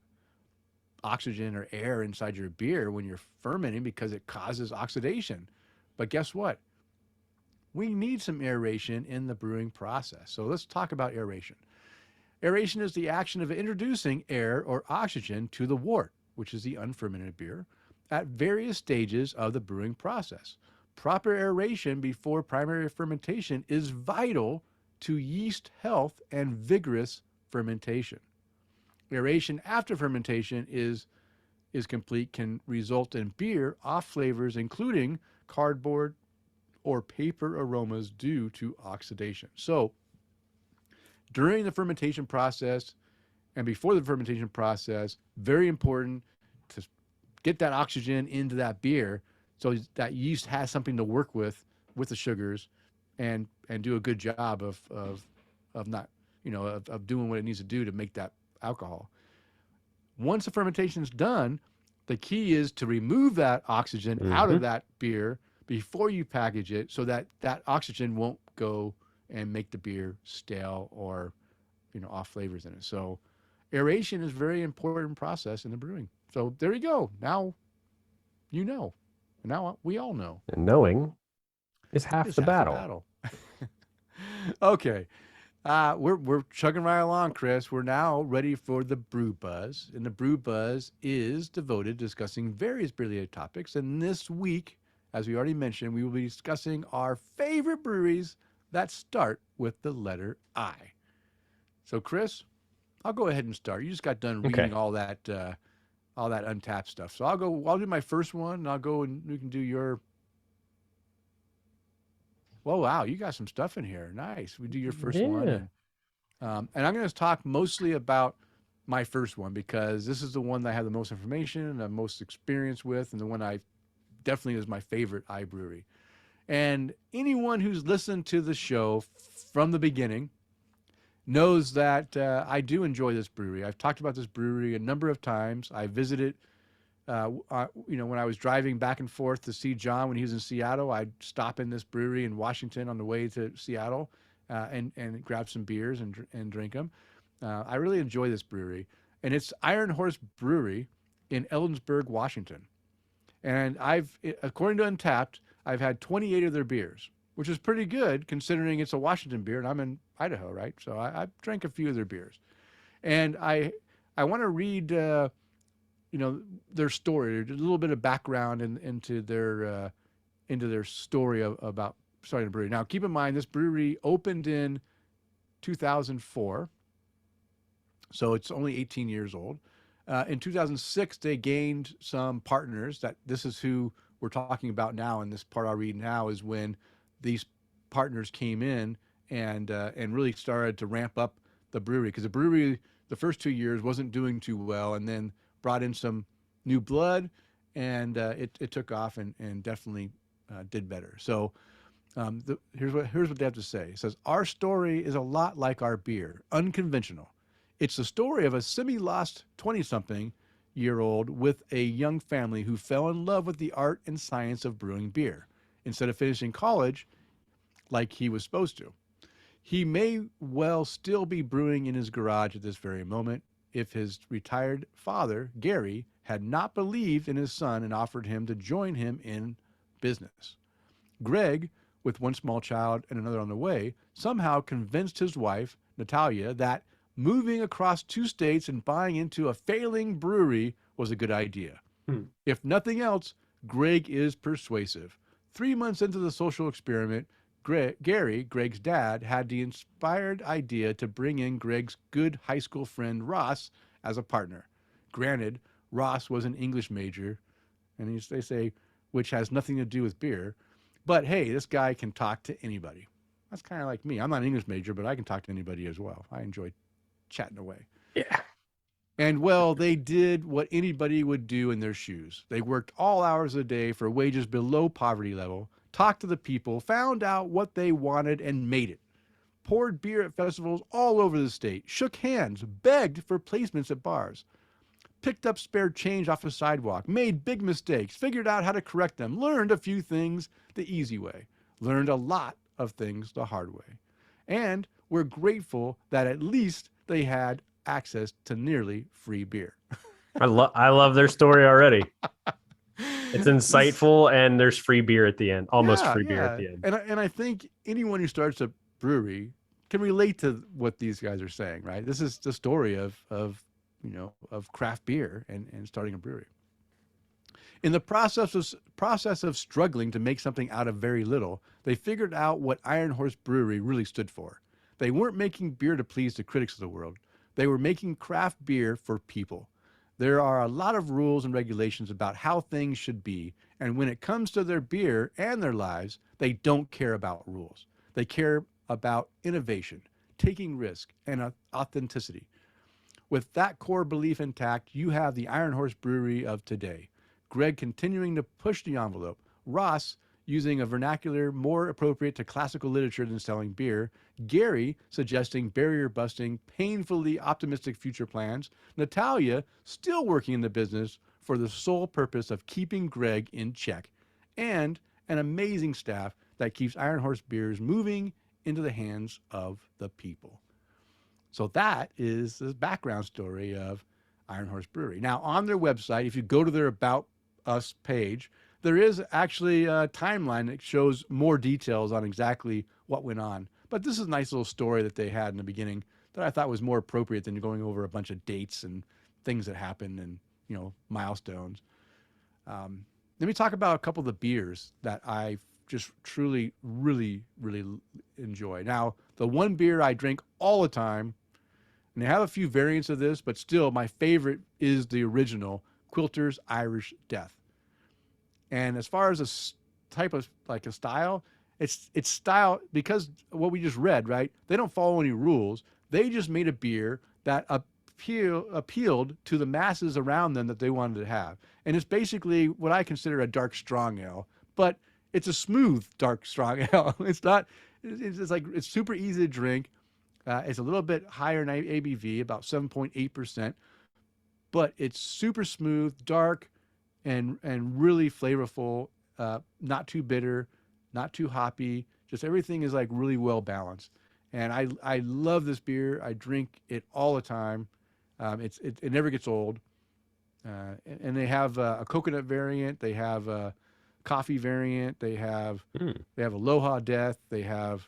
oxygen or air inside your beer when you're fermenting because it causes oxidation. But guess what? We need some aeration in the brewing process. So let's talk about aeration. Aeration is the action of introducing air or oxygen to the wort, which is the unfermented beer, at various stages of the brewing process. Proper aeration before primary fermentation is vital to yeast health and vigorous fermentation. Aeration after fermentation is complete can result in beer off flavors, including cardboard or paper aromas due to oxidation. So during the fermentation process and before the fermentation process, very important to get that oxygen into that beer so that yeast has something to work with the sugars and do a good job of not, of doing what it needs to do to make that alcohol. Once the fermentation is done, the key is to remove that oxygen out of that beer before you package it so that that oxygen won't go and make the beer stale or, off flavors in it. So aeration is a very important process in the brewing. So there you go. Now you know. Now we all know. And knowing is half the battle. Okay. We're chugging right along, Kris. We're now ready for the Brew Buzz. And the Brew Buzz is devoted to discussing various beer-related topics. And this week, as we already mentioned, we will be discussing our favorite breweries that start with the letter I. So, Kris, I'll go ahead and start. You just got done reading all that Untapped stuff. So I'll do my first one, and I'll go and you can do your. Well, wow, you got some stuff in here. Nice. We do your first one. And I'm going to talk mostly about my first one because this is the one that I have the most information and the most experience with, and the one I definitely is my favorite iBrewery. And anyone who's listened to the show from the beginning knows that I do enjoy this brewery. I've talked about this brewery a number of times. I visited, when I was driving back and forth to see John when he was in Seattle, I'd stop in this brewery in Washington on the way to Seattle and grab some beers and drink them. I really enjoy this brewery. And it's Iron Horse Brewery in Ellensburg, Washington. And according to Untapped, I've had 28 of their beers, which is pretty good considering it's a Washington beer and I'm in Idaho, right? So I drank a few of their beers. And I want to read, their story, a little bit of background into their story about starting a brewery. Now, keep in mind, this brewery opened in 2004, so it's only 18 years old. In 2006, they gained some partners. This is who we're talking about now, and this part I'll read now is when these partners came in and really started to ramp up the brewery, because the brewery the first 2 years wasn't doing too well, and then brought in some new blood, and it took off and definitely did better. So here's what they have to say. It says, "Our story is a lot like our beer, unconventional. It's the story of a semi-lost 20-something-year-old with a young family who fell in love with the art and science of brewing beer. Instead of finishing college like he was supposed to. He may well still be brewing in his garage at this very moment if his retired father, Gary, had not believed in his son and offered him to join him in business. Greg, with one small child and another on the way, somehow convinced his wife, Natalia, that moving across 2 states and buying into a failing brewery was a good idea. If nothing else, Greg is persuasive. 3 months into the social experiment, Gary, Greg's dad, had the inspired idea to bring in Greg's good high school friend Ross as a partner. Granted, Ross was an English major, and they say, which has nothing to do with beer, but hey, this guy can talk to anybody. That's kind of like me. I'm not an English major, but I can talk to anybody as well. I enjoy chatting away. Yeah. And well, they did what anybody would do in their shoes. They worked all hours of the day for wages below poverty level, talked to the people, found out what they wanted, and made it. Poured beer at festivals all over the state, shook hands, begged for placements at bars, picked up spare change off a sidewalk, made big mistakes, figured out how to correct them, learned a few things the easy way, learned a lot of things the hard way. And we're grateful that at least they had access to nearly free beer. I love their story already. It's This- insightful, and there's free beer at the end, almost yeah, free beer at yeah. the end. And I think anyone who starts a brewery can relate to what these guys are saying, right? This is the story of of craft beer and starting a brewery. In the process of struggling to make something out of very little, they figured out what Iron Horse Brewery really stood for. They weren't making beer to please the critics of the world. They were making craft beer for people. There are a lot of rules and regulations about how things should be, and when it comes to their beer and their lives, they don't care about rules. They care about innovation, taking risk, and authenticity. With that core belief intact, you have the Iron Horse Brewery of today. Greg continuing to push the envelope. Ross using a vernacular more appropriate to classical literature than selling beer. Gary suggesting barrier busting, painfully optimistic future plans. Natalia still working in the business for the sole purpose of keeping Greg in check. And an amazing staff that keeps Iron Horse beers moving into the hands of the people. So that is the background story of Iron Horse Brewery. Now, on their website, if you go to their About Us page, there is actually a timeline that shows more details on exactly what went on. But this is a nice little story that they had in the beginning that I thought was more appropriate than going over a bunch of dates and things that happened and, milestones. Let me talk about a couple of the beers that I just truly, really, really enjoy. Now, the one beer I drink all the time, and they have a few variants of this, but still my favorite is the original Quilter's Irish Death. And as far as a type of like a style, it's style because what we just read, right? They don't follow any rules. They just made a beer that appealed to the masses around them that they wanted to have. And it's basically what I consider a dark strong ale, but it's a smooth dark strong ale. It's not, it's super easy to drink. It's a little bit higher in ABV, about 7.8%, but it's super smooth, dark, and really flavorful. Not too bitter, not too hoppy. Just everything is like really well balanced. And I love this beer. I drink it all the time. It never gets old. And they have a coconut variant. They have a coffee variant. They have Aloha Death. They have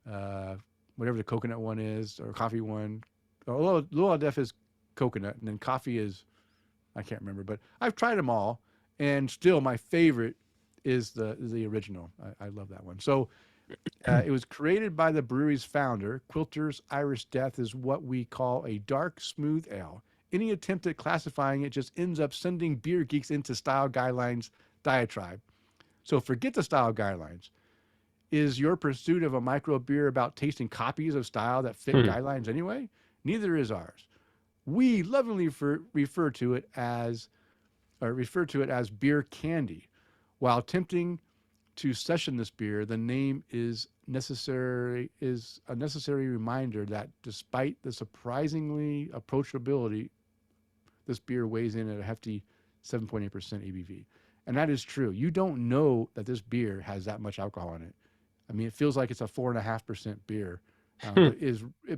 whatever the coconut one is or coffee one. Aloha Death is coconut, and then coffee is, I can't remember, but I've tried them all, and still my favorite is the original. I love that one. So it was created by the brewery's founder. Quilter's Irish Death is what we call a dark, smooth ale. Any attempt at classifying it just ends up sending beer geeks into style guidelines diatribe. So forget the style guidelines. Is your pursuit of a micro beer about tasting copies of style that fit guidelines anyway? Neither is ours. We lovingly refer to it as beer candy. While attempting to session this beer, the name is a necessary reminder that despite the surprisingly approachability, this beer weighs in at a hefty 7.8% ABV. And that is true. You don't know that this beer has that much alcohol in it. I mean, it feels like it's a 4.5% beer,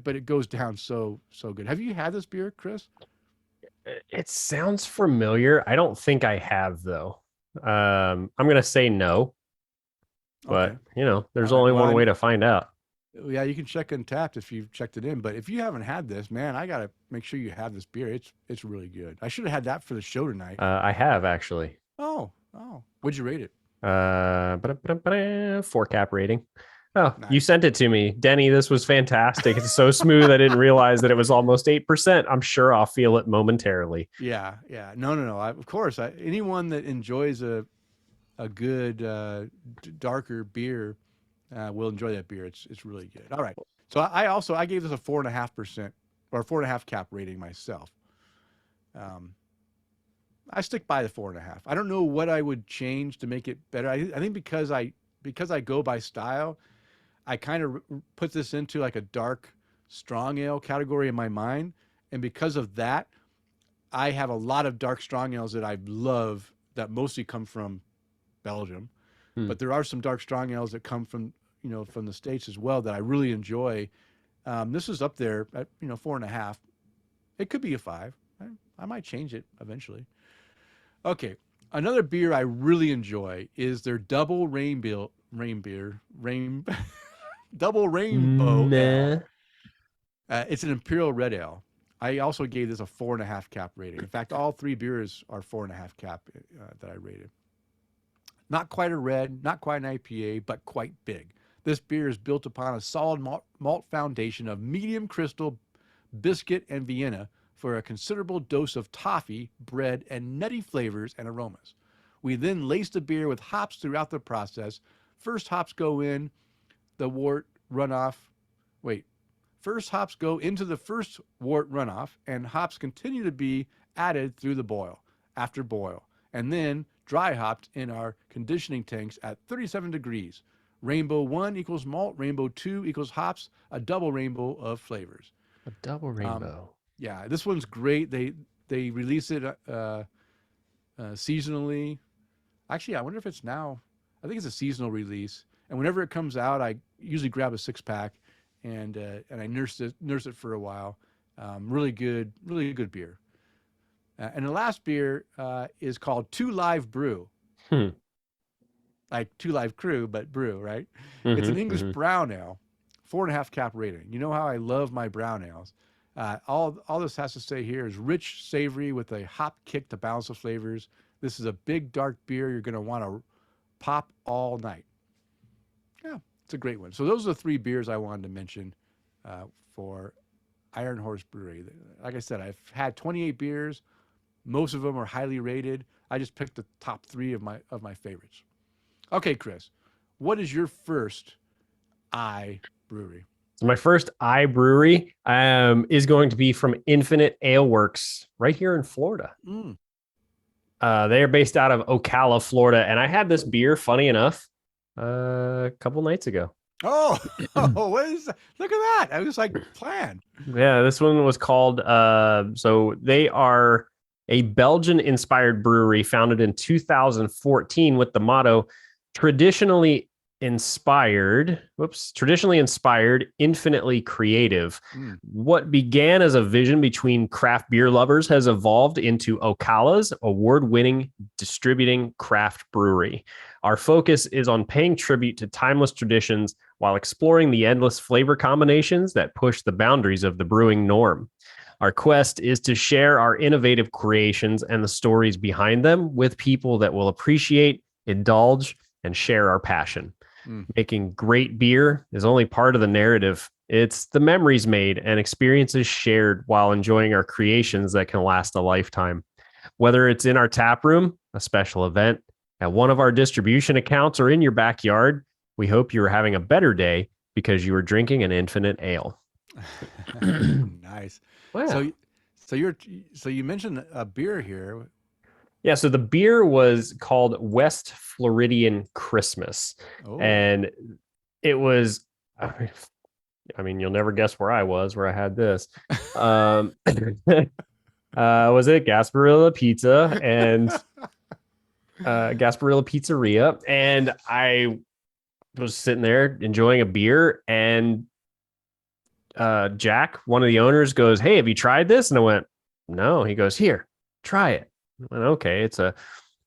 but it goes down so good. Have you had this beer, Kris? It sounds familiar. I don't think I have, though. I'm gonna say no, but okay. there's only one way to find out. Yeah, you can check Untappd if you've checked it in, but if you haven't had this, man, I gotta make sure you have this beer. It's really good. I should have had that for the show tonight. I have actually. Oh, what'd you rate it? 4 cap rating. Oh, Nice. You sent it to me, Denny. This was fantastic. It's so smooth. I didn't realize that it was almost 8%. I'm sure I'll feel it momentarily. Yeah. No. Of course, anyone that enjoys a good darker beer will enjoy that beer. It's really good. All right. So I gave this a 4.5% or 4.5 cap rating myself. I stick by the 4.5. I don't know what I would change to make it better. I think because I go by style, I kind of put this into like a dark, strong ale category in my mind. And because of that, I have a lot of dark, strong ales that I love that mostly come from Belgium. But there are some dark, strong ales that come from, from the States as well that I really enjoy. This is up there at 4.5. It could be a 5. I might change it eventually. Okay, another beer I really enjoy is their double double rainbow ale. Nah. It's an imperial red ale. I also gave this a 4.5 cap rating. In fact, all 3 beers are 4.5 cap that I rated. Not quite a red, not quite an IPA, but quite big. This beer is built upon a solid malt foundation of medium crystal, biscuit, and Vienna for a considerable dose of toffee, bread, and nutty flavors and aromas. We then lace the beer with hops throughout the process. First hops go in the wort runoff. First hops go into the first wort runoff, and hops continue to be added through the boil, after boil, and then dry hopped in our conditioning tanks at 37 degrees. Rainbow 1 equals malt, Rainbow 2 equals hops, a double rainbow of flavors. A double rainbow. Yeah, this one's great. They release it seasonally. Actually, I wonder if it's now. I think it's a seasonal release. And whenever it comes out, I usually grab a 6-pack and I nurse it for a while. Really good beer. And the last beer is called 2 Live Brew. Like 2 Live Crew, but brew, right? It's an English brown ale, 4.5 cap rating. You know how I love my brown ales. All this has to say here is rich, savory with a hop kick to balance the flavors. This is a big, dark beer you're going to want to pop all night. Yeah, it's a great one. So those are the 3 beers I wanted to mention for Iron Horse Brewery. Like I said, I've had 28 beers. Most of them are highly rated. I just picked the top 3 of my favorites. Okay, Kris, what is your first brewery? So my first brewery is going to be from Infinite Ale Works right here in Florida. They are based out of Ocala, Florida, and I had this beer, funny enough, a couple nights ago. Oh, what is that? Look at that! I was like planned. Yeah, this one was called. So they are a Belgian-inspired brewery founded in 2014 with the motto traditionally inspired, infinitely creative. What began as a vision between craft beer lovers has evolved into Ocala's award-winning distributing craft brewery. Our focus is on paying tribute to timeless traditions while exploring the endless flavor combinations that push the boundaries of the brewing norm. Our quest is to share our innovative creations and the stories behind them with people that will appreciate, indulge, and share our passion. Making great beer is only part of the narrative. It's the memories made and experiences shared while enjoying our creations that can last a lifetime. Whether it's in our tap room, a special event, at one of our distribution accounts, or in your backyard, we hope you are having a better day because you are drinking an Infinite Ale. Nice. Wow. So you mentioned a beer here. Yeah, so the beer was called West Floridian Christmas. And it was, I mean, you'll never guess where I had this. Was it Gasparilla Pizza and Gasparilla Pizzeria? And I was sitting there enjoying a beer, and Jack, one of the owners, goes, "Hey, have you tried this?" And I went, "No." He goes, "Here, try it." I went, "Okay, it's a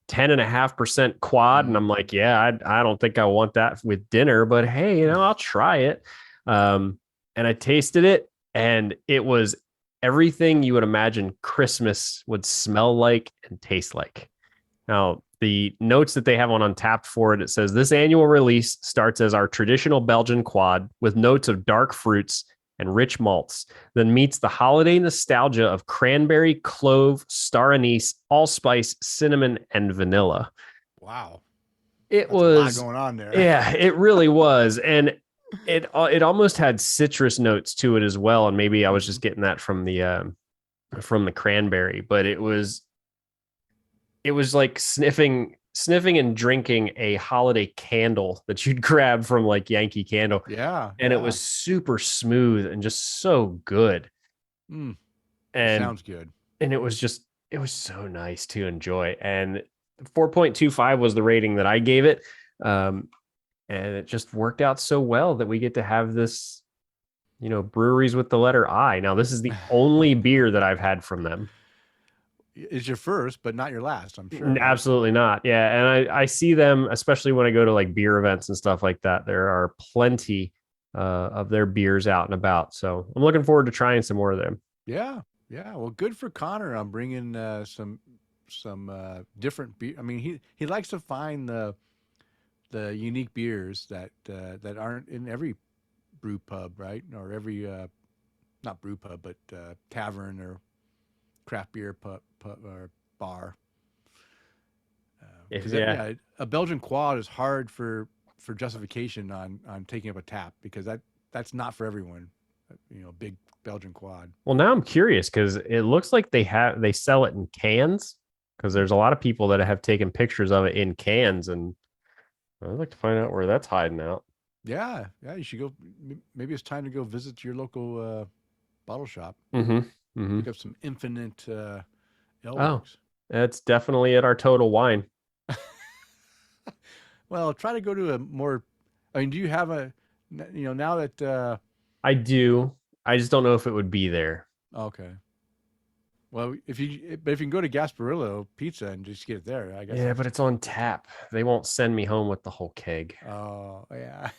10.5% quad." And I'm like, "Yeah, I don't think I want that with dinner, but hey, I'll try it." And I tasted it, and it was everything you would imagine Christmas would smell like and taste like. Now, the notes that they have on Untapped for it says this annual release starts as our traditional Belgian quad with notes of dark fruits and rich malts, then meets the holiday nostalgia of cranberry, clove, star anise, allspice, cinnamon, and vanilla. Wow. That's was a lot going on there. Yeah, it really was. And it almost had citrus notes to it as well. And maybe I was just getting that from the cranberry, but it was like sniffing and drinking a holiday candle that you'd grab from like Yankee Candle. Yeah. And it was super smooth and just so good. And sounds good. And it was so nice to enjoy. And 4.25 was the rating that I gave it. And it just worked out so well that we get to have this, breweries with the letter I. Now, this is the only beer that I've had from them. It's your first, but not your last, I'm sure, right? Absolutely not. Yeah. And I see them, especially when I go to like beer events and stuff like that. There are plenty of their beers out and about. So I'm looking forward to trying some more of them. Yeah, yeah. Well, good for Connor on bringing some different beer. I mean, he likes to find the unique beers that aren't in every brew pub, right? Or every not brew pub, but tavern or craft beer pub or bar. Because Yeah. a Belgian quad is hard for justification on taking up a tap because that's not for everyone. Big Belgian quad. Well, now I'm curious because it looks like they sell it in cans because there's a lot of people that have taken pictures of it in cans, and I'd like to find out where that's hiding out. Yeah, yeah. You should go. Maybe it's time to go visit your local bottle shop. Mm-hmm. Mm-hmm. Pick up some Infinite Ale Oh, Works. that's definitely at our Total Wine. Well, try to go to a more. I mean, do you have now that? I do. I just don't know if it would be there. Okay. Well, if you can go to Gasparillo Pizza and just get it there, I guess. Yeah, but it's on tap. They won't send me home with the whole keg. Oh yeah.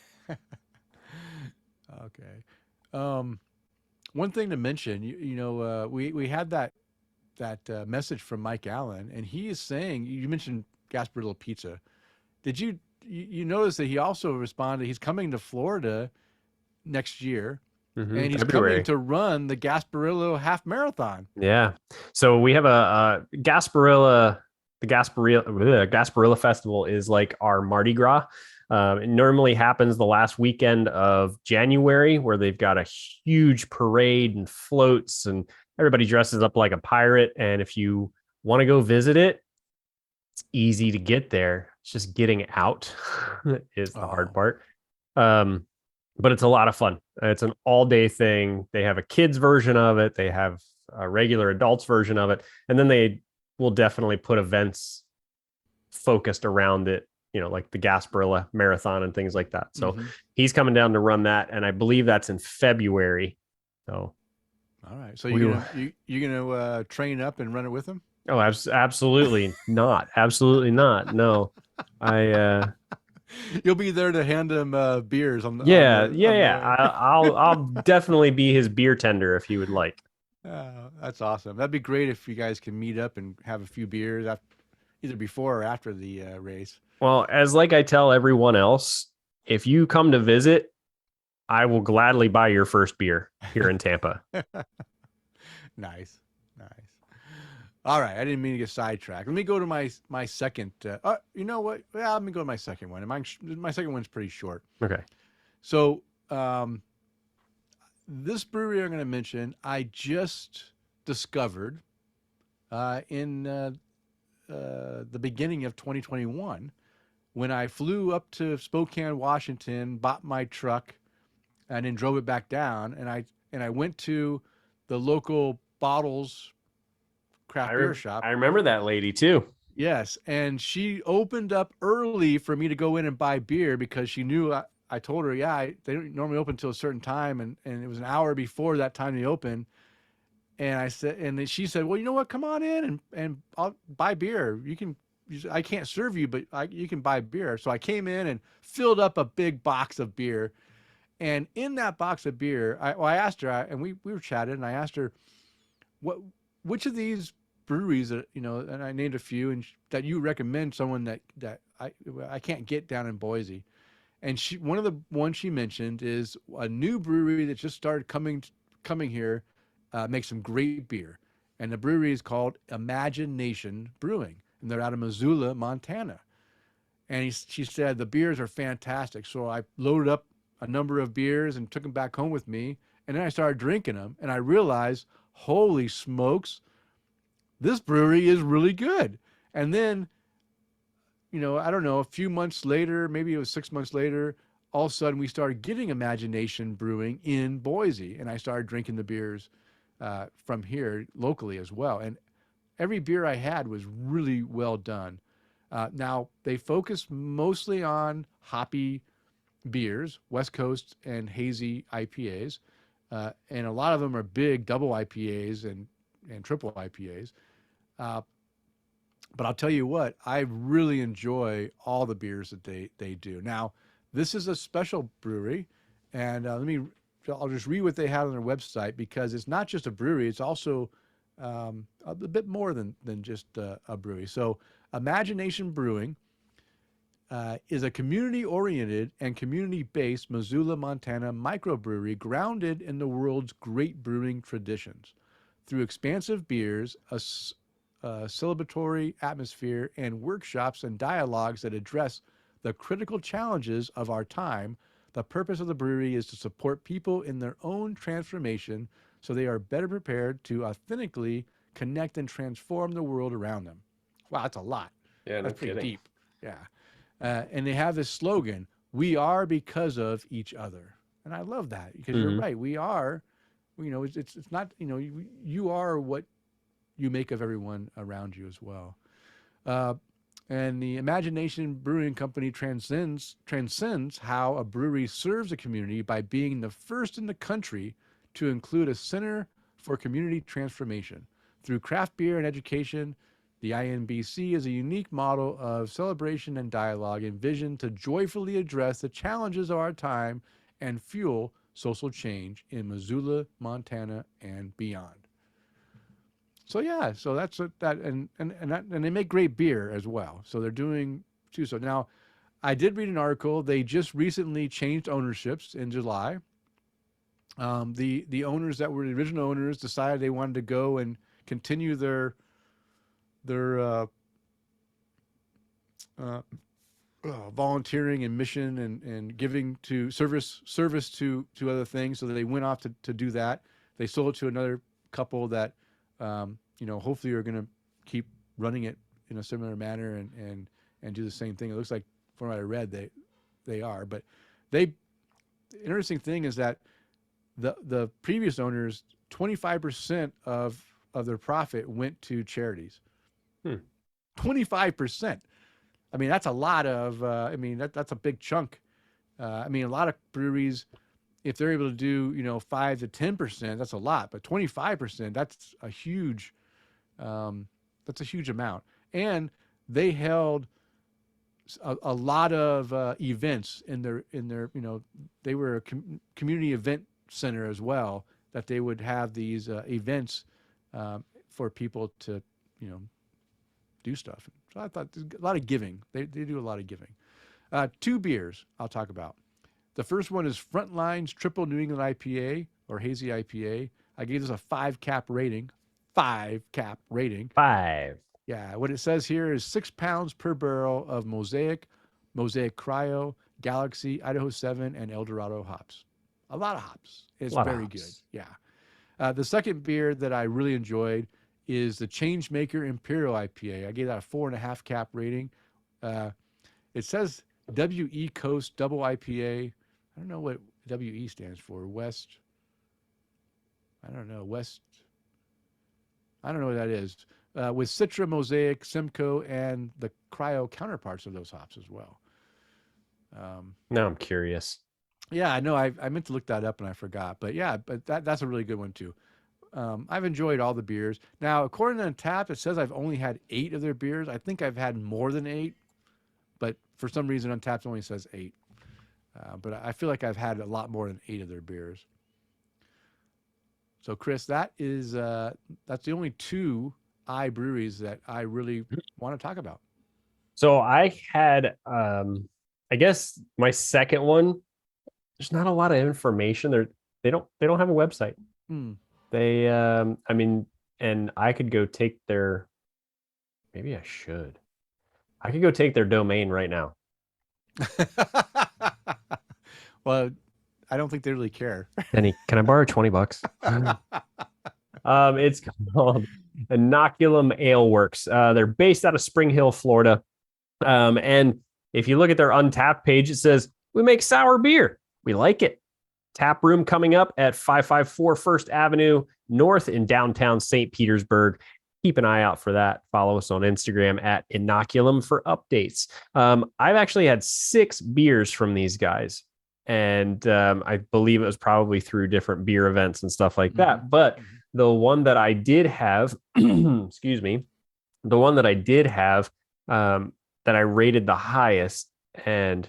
Okay. One thing to mention, we had that message from Mike Allen, and he is saying you mentioned Gasparillo Pizza. Did you notice that he also responded? He's coming to Florida next year, Mm-hmm. and he's February. coming to run the Gasparillo half marathon. Yeah. So we have a Gasparilla. The Gasparilla Festival is like our Mardi Gras. It normally happens the last weekend of January, where they've got a huge parade and floats, and everybody dresses up like a pirate. And if you want to go visit it, it's easy to get there. It's just getting out is the hard part. But it's a lot of fun. It's an all-day thing. They have a kids version of it. They have a regular adults version of it. And then they will definitely put events focused around it, like the Gasparilla Marathon and things like that. So he's coming down to run that. And I believe that's in February. So. All right. So you're gonna train up and run it with him? Oh, absolutely not. Absolutely not. No. You'll be there to hand him beers on the I'll definitely be his beer tender if he would like. That's awesome. That'd be great if you guys can meet up and have a few beers either before or after the race. Well, as I tell everyone else, if you come to visit, I will gladly buy your first beer here in Tampa. Nice. All right, I didn't mean to get sidetracked. Let me go to my second. You know what? Yeah, let me go to my second one. My second one's pretty short. Okay. So this brewery I'm going to mention, I just discovered in the beginning of 2021 when I flew up to Spokane, Washington, bought my truck, and then drove it back down. And I went to the local bottles craft beer shop. I remember that lady too. Yes, and she opened up early for me to go in and buy beer because she knew I told her, they don't normally open until a certain time, and it was an hour before that time they open. And I said, and then she said, well, you know what? Come on in and I'll buy beer. I can't serve you, but you can buy beer. So I came in and filled up a big box of beer. And in that box of beer, I asked her, and we were chatting, and I asked her, which of these breweries that and I named a few, and that you recommend someone that I can't get down in Boise. And one of the ones she mentioned is a new brewery that just started coming here, makes some great beer, and the brewery is called Imagination Brewing, and they're out of Missoula, Montana. And she said the beers are fantastic. So I loaded up a number of beers and took them back home with me, and then I started drinking them, and I realized, holy smokes, this brewery is really good. And then, I don't know, a few months later, maybe it was 6 months later, all of a sudden we started getting Imagination Brewing in Boise, and I started drinking the beers from here locally as well. And every beer I had was really well done. Now, they focus mostly on hoppy beers, West Coast and hazy IPAs, and a lot of them are big double IPAs and triple IPAs. Uh, but I'll tell you what, I really enjoy all the beers that they do. Now, this is a special brewery, and I'll just read what they have on their website, because it's not just a brewery; it's also a bit more than just a brewery. So, Imagination Brewing is a community-oriented and community-based Missoula, Montana microbrewery grounded in the world's great brewing traditions. Through expansive beers, a celebratory atmosphere, and workshops and dialogues that address the critical challenges of our time, the purpose of the brewery is to support people in their own transformation so they are better prepared to authentically connect and transform the world around them. Wow, that's a lot. Yeah, that's pretty kidding. deep. Yeah. And they have this slogan, "We are because of each other." And I love that, because you're right. We are, it's not, you are what you make of everyone around you as well. And the Imagination Brewing Company transcends how a brewery serves a community by being the first in the country to include a center for community transformation. Through craft beer and education, the INBC is a unique model of celebration and dialogue envisioned to joyfully address the challenges of our time and fuel social change in Missoula, Montana, and beyond. So yeah, so that's that, and they make great beer as well. So they're doing too. So now, I did read an article. They just recently changed ownerships in July. The owners that were the original owners decided they wanted to go and continue their volunteering and mission and giving to service to other things. So that they went off to do that. They sold it to another couple that hopefully are going to keep running it in a similar manner and do the same thing. It looks like, from what I read, they are. But the interesting thing is that the previous owners, 25% of their profit went to charities. 25%. I mean, that's a lot of. That's a big chunk. A lot of breweries, if they're able to do 5 to 10%, that's a lot. But 25%, that's a huge amount. And they held a lot of events in their they were a community event center as well, that they would have these events for people to do stuff. So I thought there's a lot of giving. They do a lot of giving. 2 beers I'll talk about. The first one is Frontline's Triple New England IPA, or Hazy IPA. I gave this a 5 cap rating. 5 cap rating. 5. Yeah. What it says here is 6 pounds per barrel of Mosaic Cryo, Galaxy, Idaho 7, and El Dorado hops. A lot of hops. It's very good. Yeah. The second beer that I really enjoyed is the Changemaker Imperial IPA. I gave that a 4.5 cap rating. It says WE Coast Double IPA. I don't know what WE stands for. West. I don't know what that is. With Citra, Mosaic, Simcoe, and the Cryo counterparts of those hops as well. Now I'm curious. Yeah, I know. I meant to look that up and I forgot. But yeah, that's a really good one too. I've enjoyed all the beers. Now, according to Untappd, it says I've only had 8 of their beers. I think I've had more than 8, but for some reason Untappd only says 8. But I feel like I've had a lot more than 8 of their beers. So, Kris, that's the only 2 breweries that I really want to talk about. So I had, I guess my second one. There's not a lot of information. They don't have a website. They, and I could go take their. Maybe I should. I could go take their domain right now. Well, I don't think they really care. Denny, can I borrow $20? It's called Inoculum Ale Works. They're based out of Spring Hill, Florida. And if you look at their Untappd page, it says, "We make sour beer. We like it. Tap room coming up at 554 First Avenue North in downtown St. Petersburg." Keep an eye out for that. Follow us on Instagram at Inoculum for updates. I've actually had 6 beers from these guys. and I believe it was probably through different beer events and stuff like that. But the one that I did have, excuse me, the one that I did have that I rated the highest, and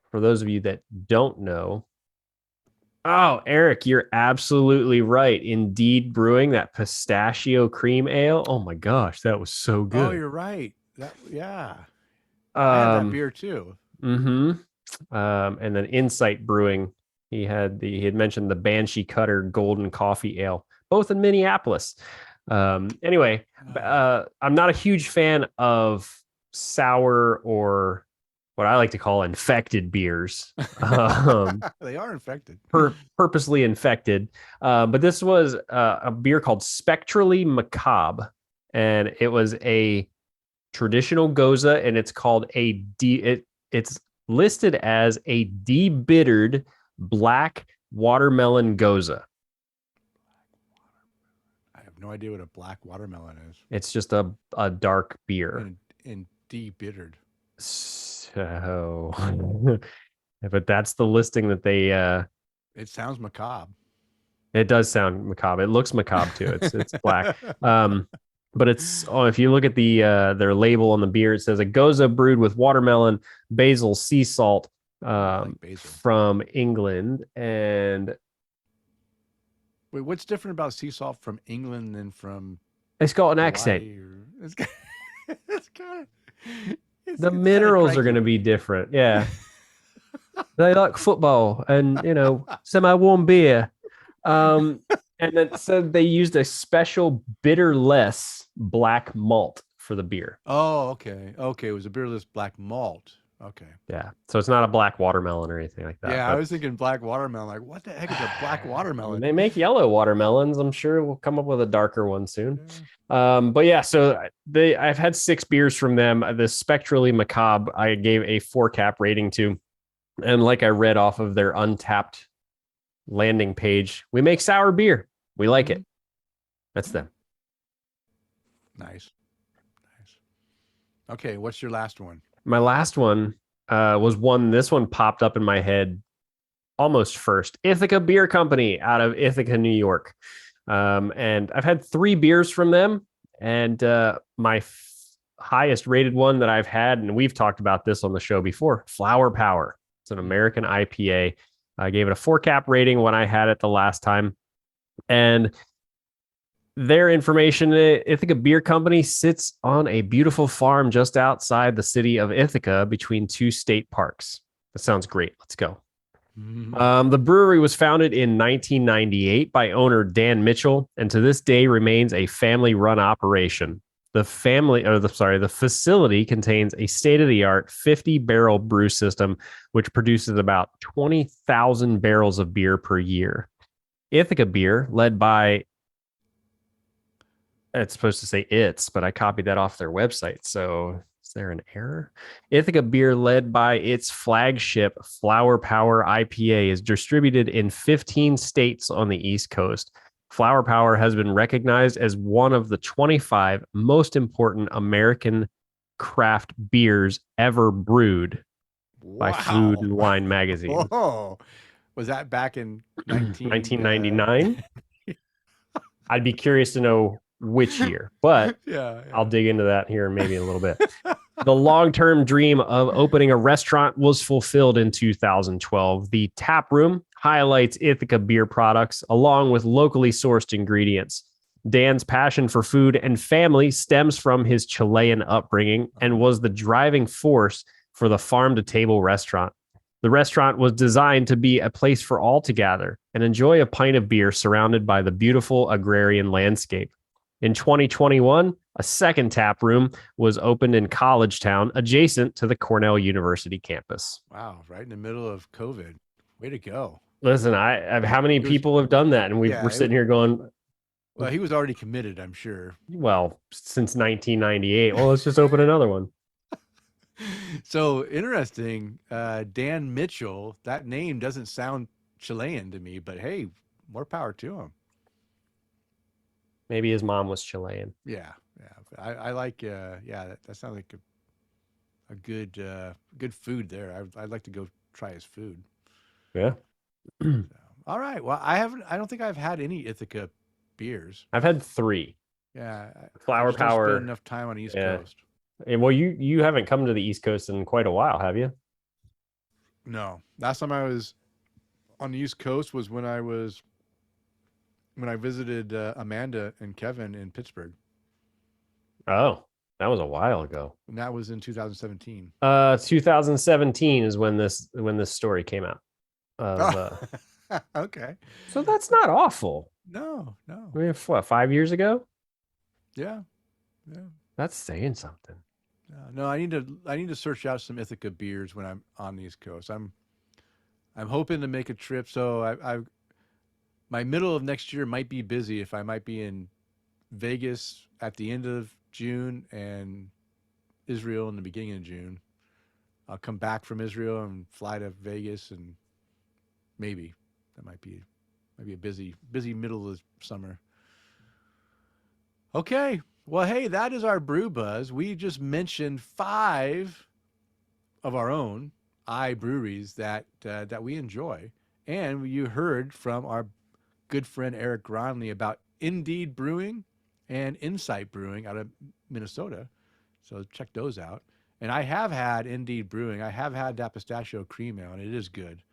for those of you that don't know, oh, Eric, you're absolutely right. Indeed Brewing, that pistachio cream ale. Oh my gosh, that was so Oh, good. you're right. Yeah. I had that beer too. Mm-hmm. And then Insight Brewing, he had mentioned the Banshee Cutter Golden Coffee Ale, both in Minneapolis. Anyway, I'm not a huge fan of sour or what I like to call infected beers. They are infected. Purposely infected. But this was a beer called Spectrally Macabre, and it was a traditional goza, and it's called it's listed as a debittered black watermelon goza. I have no idea what a black watermelon is. It's just a dark beer. And debittered. So, but that's the listing that they. It sounds macabre. It does sound macabre. It looks macabre too. It's black. But it's if you look at their label on the beer, it says a goza brewed with watermelon, basil, sea salt, like basil. from England. And wait, what's different about sea salt from England than from? It's got an Hawaii accent. It's kind of the minerals are going to be different. Yeah. They like football and, semi-warm beer. And then it said they used a special bitterless black malt for the beer. Oh, okay. Okay. It was a beerless black malt. Okay. Yeah. So it's not a black watermelon or anything like that. Yeah, I was thinking black watermelon. Like, what the heck is a black watermelon? They make yellow watermelons. I'm sure we'll come up with a darker one soon. But yeah, so I've had 6 beers from them. The Spectrally Macabre, I gave a 4-cap rating to. And like I read off of their Untapped landing page, we make sour beer. We like it. That's them. Nice. Okay, what's your last one? My last one was this one popped up in my head almost first. Ithaca Beer Company out of Ithaca, New York. And I've had 3 beers from them. And my highest rated one that I've had, and we've talked about this on the show before, Flower Power. It's an American IPA. I gave it a 4-cap rating when I had it the last time. And their information, Ithaca Beer Company sits on a beautiful farm just outside the city of Ithaca between 2 state parks. That sounds great. Let's go. The brewery was founded in 1998 by owner Dan Mitchell, and to this day remains a family-run operation. The facility contains a state-of-the-art 50-barrel brew system, which produces about 20,000 barrels of beer per year. Ithaca Beer, led by, it's supposed to say but I copied that off their website. So is there an error? Ithaca Beer, led by its flagship Flower Power IPA, is distributed in 15 states on the East Coast. Flower Power has been recognized as one of the 25 most important American craft beers ever brewed by Food and Wine magazine. Whoa. Was that back in 1999? I'd be curious to know which year, but yeah. I'll dig into that here maybe in a little bit. The long-term dream of opening a restaurant was fulfilled in 2012. The tap room highlights Ithaca beer products along with locally sourced ingredients. Dan's passion for food and family stems from his Chilean upbringing and was the driving force for the farm-to-table restaurant. The restaurant was designed to be a place for all to gather and enjoy a pint of beer surrounded by the beautiful agrarian landscape. In 2021, a second tap room was opened in College Town, adjacent to the Cornell University campus. Wow, right in the middle of COVID. Way to go. Listen, how many people have done that? And we're sitting here going... Well, he was already committed, I'm sure. Well, since 1998. Well, let's just open another one. So interesting. Dan Mitchell, that name doesn't sound Chilean to me, but hey, more power to him. Maybe his mom was Chilean. Yeah. I like, that sounds like a good food there. I'd like to go try his food. Yeah. So, all right. Well, I don't think I've had any Ithaca beers. I've had 3. Yeah. I Flower just don't spend Power. enough time on the East Yeah. Coast. And well, you haven't come to the East Coast in quite a while, have you? No. Last time I was on the East Coast was when I visited Amanda and Kevin in Pittsburgh, Oh, that was a while ago. and that was in 2017. 2017 is when this story came out. Oh, okay. So that's not awful. No. I mean, what, 5 years ago? Yeah. That's saying something. No, I need to search out some Ithaca beers when I'm on the East Coast. I'm hoping to make a trip. So I my middle of next year might be busy. If I might be in Vegas at the end of June and Israel in the beginning of June. I'll come back from Israel and fly to Vegas, and maybe that might be a busy middle of the summer. Okay. Well, hey, that is our brew buzz. We just mentioned 5 of our own breweries that we enjoy, and you heard from our good friend Eric Gronley about Indeed Brewing and Insight Brewing out of Minnesota. So check those out. And I have had Indeed Brewing. I have had that pistachio cream ale, and it is good.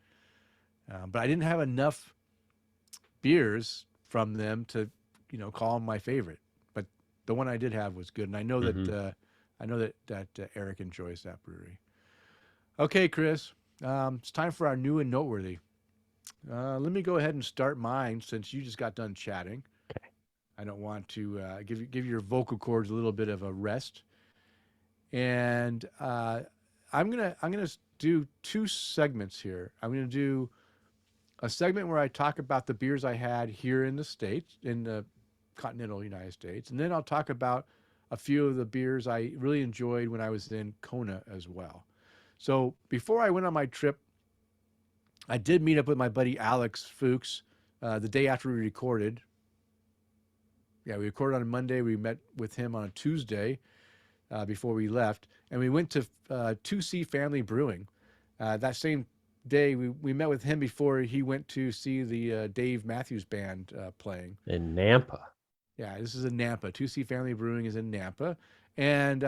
But I didn't have enough beers from them to, call them my favorite. But the one I did have was good, and I know that Eric enjoys that brewery. Okay, Kris, it's time for our new and noteworthy. Let me go ahead and start mine since you just got done chatting. Okay. I don't want to give your vocal cords a little bit of a rest. And I'm gonna do 2 segments here. I'm gonna do a segment where I talk about the beers I had here in the States, in the continental United States, and then I'll talk about a few of the beers I really enjoyed when I was in Kona as well. So before I went on my trip, I did meet up with my buddy Alex Fuchs the day after we recorded. Yeah, we recorded on a Monday. We met with him on a Tuesday before we left, and we went to 2C Family Brewing. That same day, we met with him before he went to see the Dave Matthews Band playing. In Nampa. Yeah, this is in Nampa. 2C Family Brewing is in Nampa. And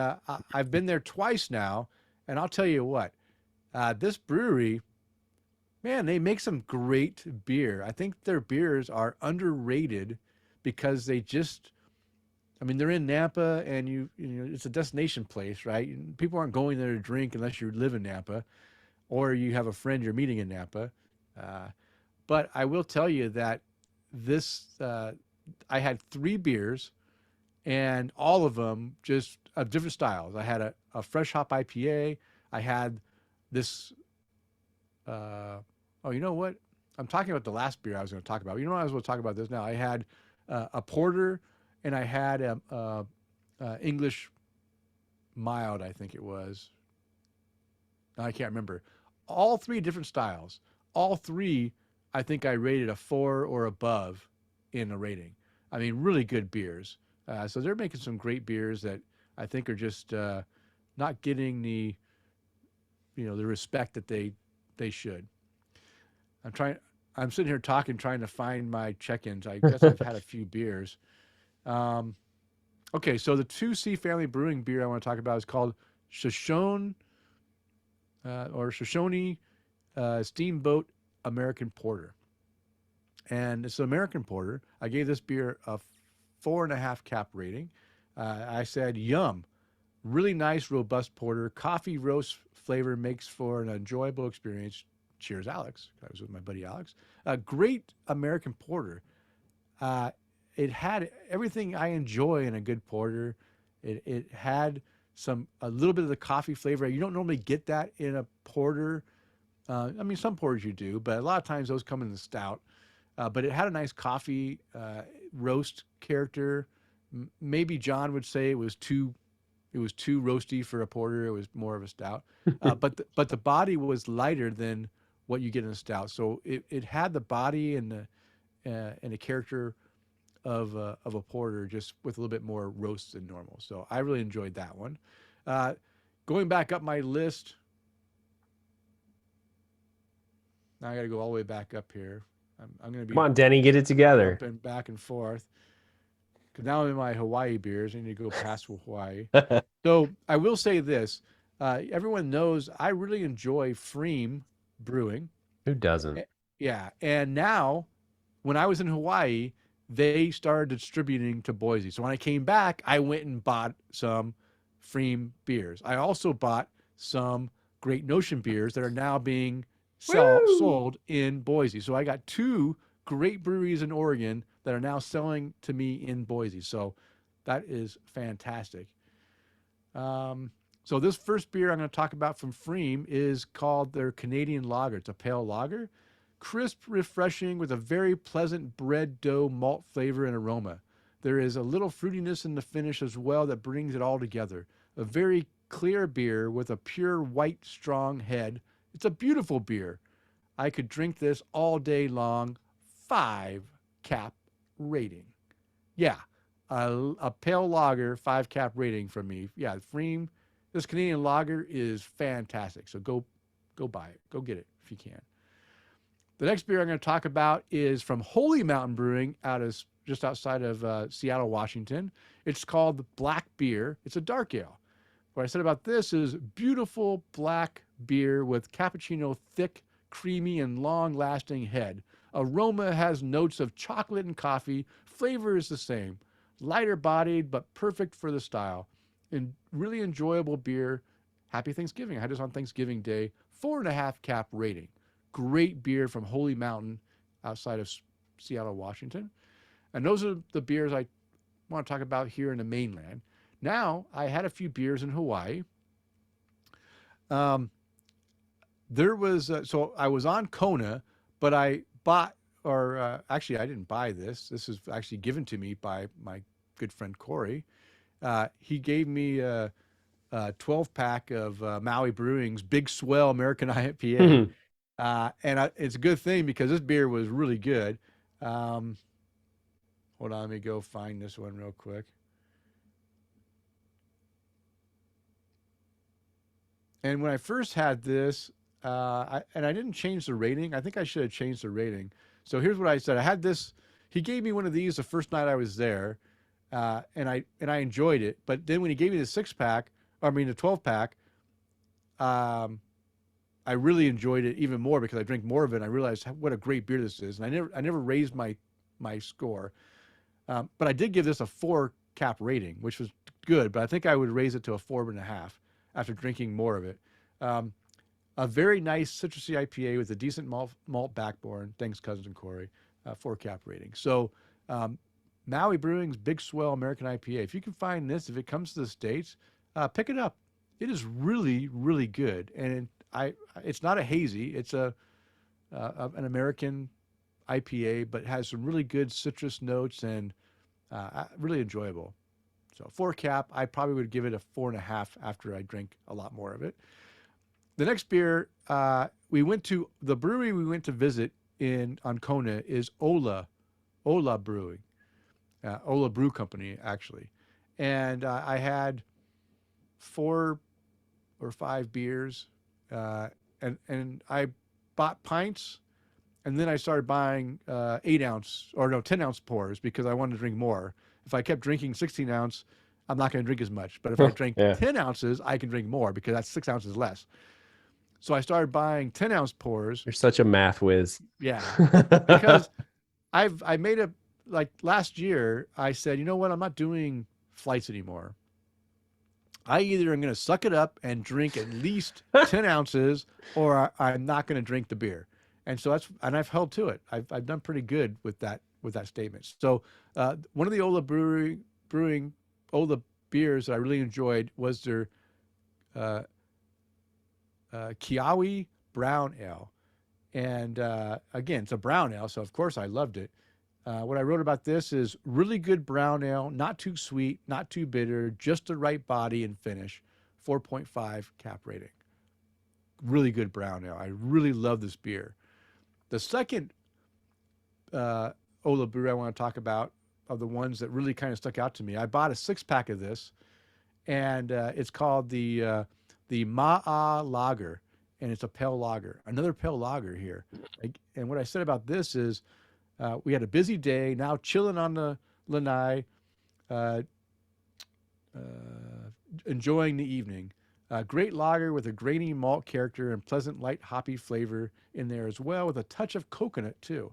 I've been there twice now, and I'll tell you what, this brewery, man, they make some great beer. I think their beers are underrated because they're in Nampa, and it's a destination place, right? People aren't going there to drink unless you live in Nampa or you have a friend you're meeting in Nampa. But I will tell you that I had 3 beers, and all of them just of different styles. I had a fresh hop IPA. I had this, you know what? I'm talking about the last beer I was going to talk about. You know what? I was going to talk about this now. I had a porter, and I had a English mild, I think it was. I can't remember. All 3 different styles. All 3, I think I rated a 4 or above in a rating. I mean, really good beers. So they're making some great beers that I think are just not getting the respect that they should. I'm sitting here trying to find my check-ins. I guess I've had a few beers. Okay, so the 2C Family Brewing beer I want to talk about is called Shoshone Steamboat American Porter. And it's an American porter. I gave this beer a 4.5 cap rating. I said, yum. Really nice, robust porter. Coffee roast flavor makes for an enjoyable experience. Cheers, Alex. I was with my buddy Alex. A great American porter. It had everything I enjoy in a good porter. It had a little bit of the coffee flavor. You don't normally get that in a porter. Some porters you do, but a lot of times those come in the stout. But it had a nice coffee roast character. Maybe John would say it was too roasty for a porter. It was more of a stout. But the body was lighter than what you get in a stout. So it had the body and the character of a porter, just with a little bit more roast than normal. So I really enjoyed that one. Going back up my list, Now I got to go all the way back up here. I'm going to Come be on, Denny, get it together. jumping back and forth. Because now I'm in my Hawaii beers. I need to go past Hawaii. So I will say this. Everyone knows I really enjoy pFriem brewing. Who doesn't? Yeah. And now, when I was in Hawaii, they started distributing to Boise. So when I came back, I went and bought some pFriem beers. I also bought some Great Notion beers that are now being sold in Boise. So I got two great breweries in Oregon that are now selling to me in Boise. So that is fantastic. So this first beer I'm going to talk about from pFriem is called their Canadian Lager. It's a pale lager, crisp, refreshing, with a very pleasant bread dough malt flavor and aroma. There is a little fruitiness in the finish as well that brings it all together. A very clear beer with a pure white strong head. It's a beautiful beer. I could drink this all day long. 5 cap rating. Yeah, a pale lager, 5 cap rating from me. Yeah, pFriem, this Canadian lager is fantastic. So go buy it. Go get it if you can. The next beer I'm going to talk about is from Holy Mountain Brewing out of just outside of Seattle, Washington. It's called the Black Beer. It's a dark ale. What I said about this is beautiful black beer with cappuccino thick, creamy, and long-lasting head. Aroma has notes of chocolate and coffee. Flavor is the same. Lighter bodied, but perfect for the style. And really enjoyable beer. Happy Thanksgiving. I had this on Thanksgiving Day. 4.5 cap rating. Great beer from Holy Mountain outside of Seattle, Washington. And those are the beers I want to talk about here in the mainland. Now, I had a few beers in Hawaii. There was, so I was on Kona, but I bought, or actually, I didn't buy this. This is actually given to me by my good friend Corey. He gave me a 12-pack of Maui Brewing's Big Swell American IPA. It's a good thing because this beer was really good. Hold on, let me go find this one real quick. And when I first had this, I didn't change the rating. I think I should have changed the rating. So here's what I said. I had this. He gave me one of these the first night I was there, and I enjoyed it. But then when he gave me the 6-pack, the 12-pack, I really enjoyed it even more because I drank more of it. And I realized what a great beer this is, and I never raised my score, but I did give this a 4 cap rating, which was good. But I think I would raise it to a 4.5 after drinking more of it. A very nice citrusy IPA with a decent malt backbone. Thanks, Cousins and Corey. 4 cap rating. So Maui Brewing's Big Swell American IPA. If you can find this, if it comes to the States, pick it up. It is really, really good. And it's not a hazy. It's an American IPA, but has some really good citrus notes and really enjoyable. So 4 cap, I probably would give it a 4.5 after I drink a lot more of it. The next beer, we went to the brewery we went to visit on Kona is Ola Brewing, Ola Brew Company actually, and I had 4 or 5 beers, and I bought pints, and then I started buying 10-ounce pours because I wanted to drink more. If I kept drinking 16-ounce, I'm not going to drink as much. But if I drank 10 ounces, I can drink more because that's 6 ounces less. So I started buying 10-ounce pours. You're such a math whiz. Yeah, because I made a, like last year, I said, you know what, I'm not doing flights anymore. I either am going to suck it up and drink at least 10 ounces, or I'm not going to drink the beer. And so I've held to it. I've done pretty good with that statement. So one of the Ola Brewing Ola beers that I really enjoyed was their Kiawe Brown Ale. And again, it's a brown ale, so of course I loved it. What I wrote about this is really good brown ale, not too sweet, not too bitter, just the right body and finish. 4.5 cap rating. Really good brown ale. I really love this beer. The second Ola brew I want to talk about are the ones that really kind of stuck out to me. I bought a 6-pack of this, and it's called the Ma'a Lager, and it's a pale lager. Another pale lager here. And what I said about this is, we had a busy day. Now chilling on the lanai, uh, enjoying the evening. Great lager with a grainy malt character and pleasant light hoppy flavor in there as well, with a touch of coconut too.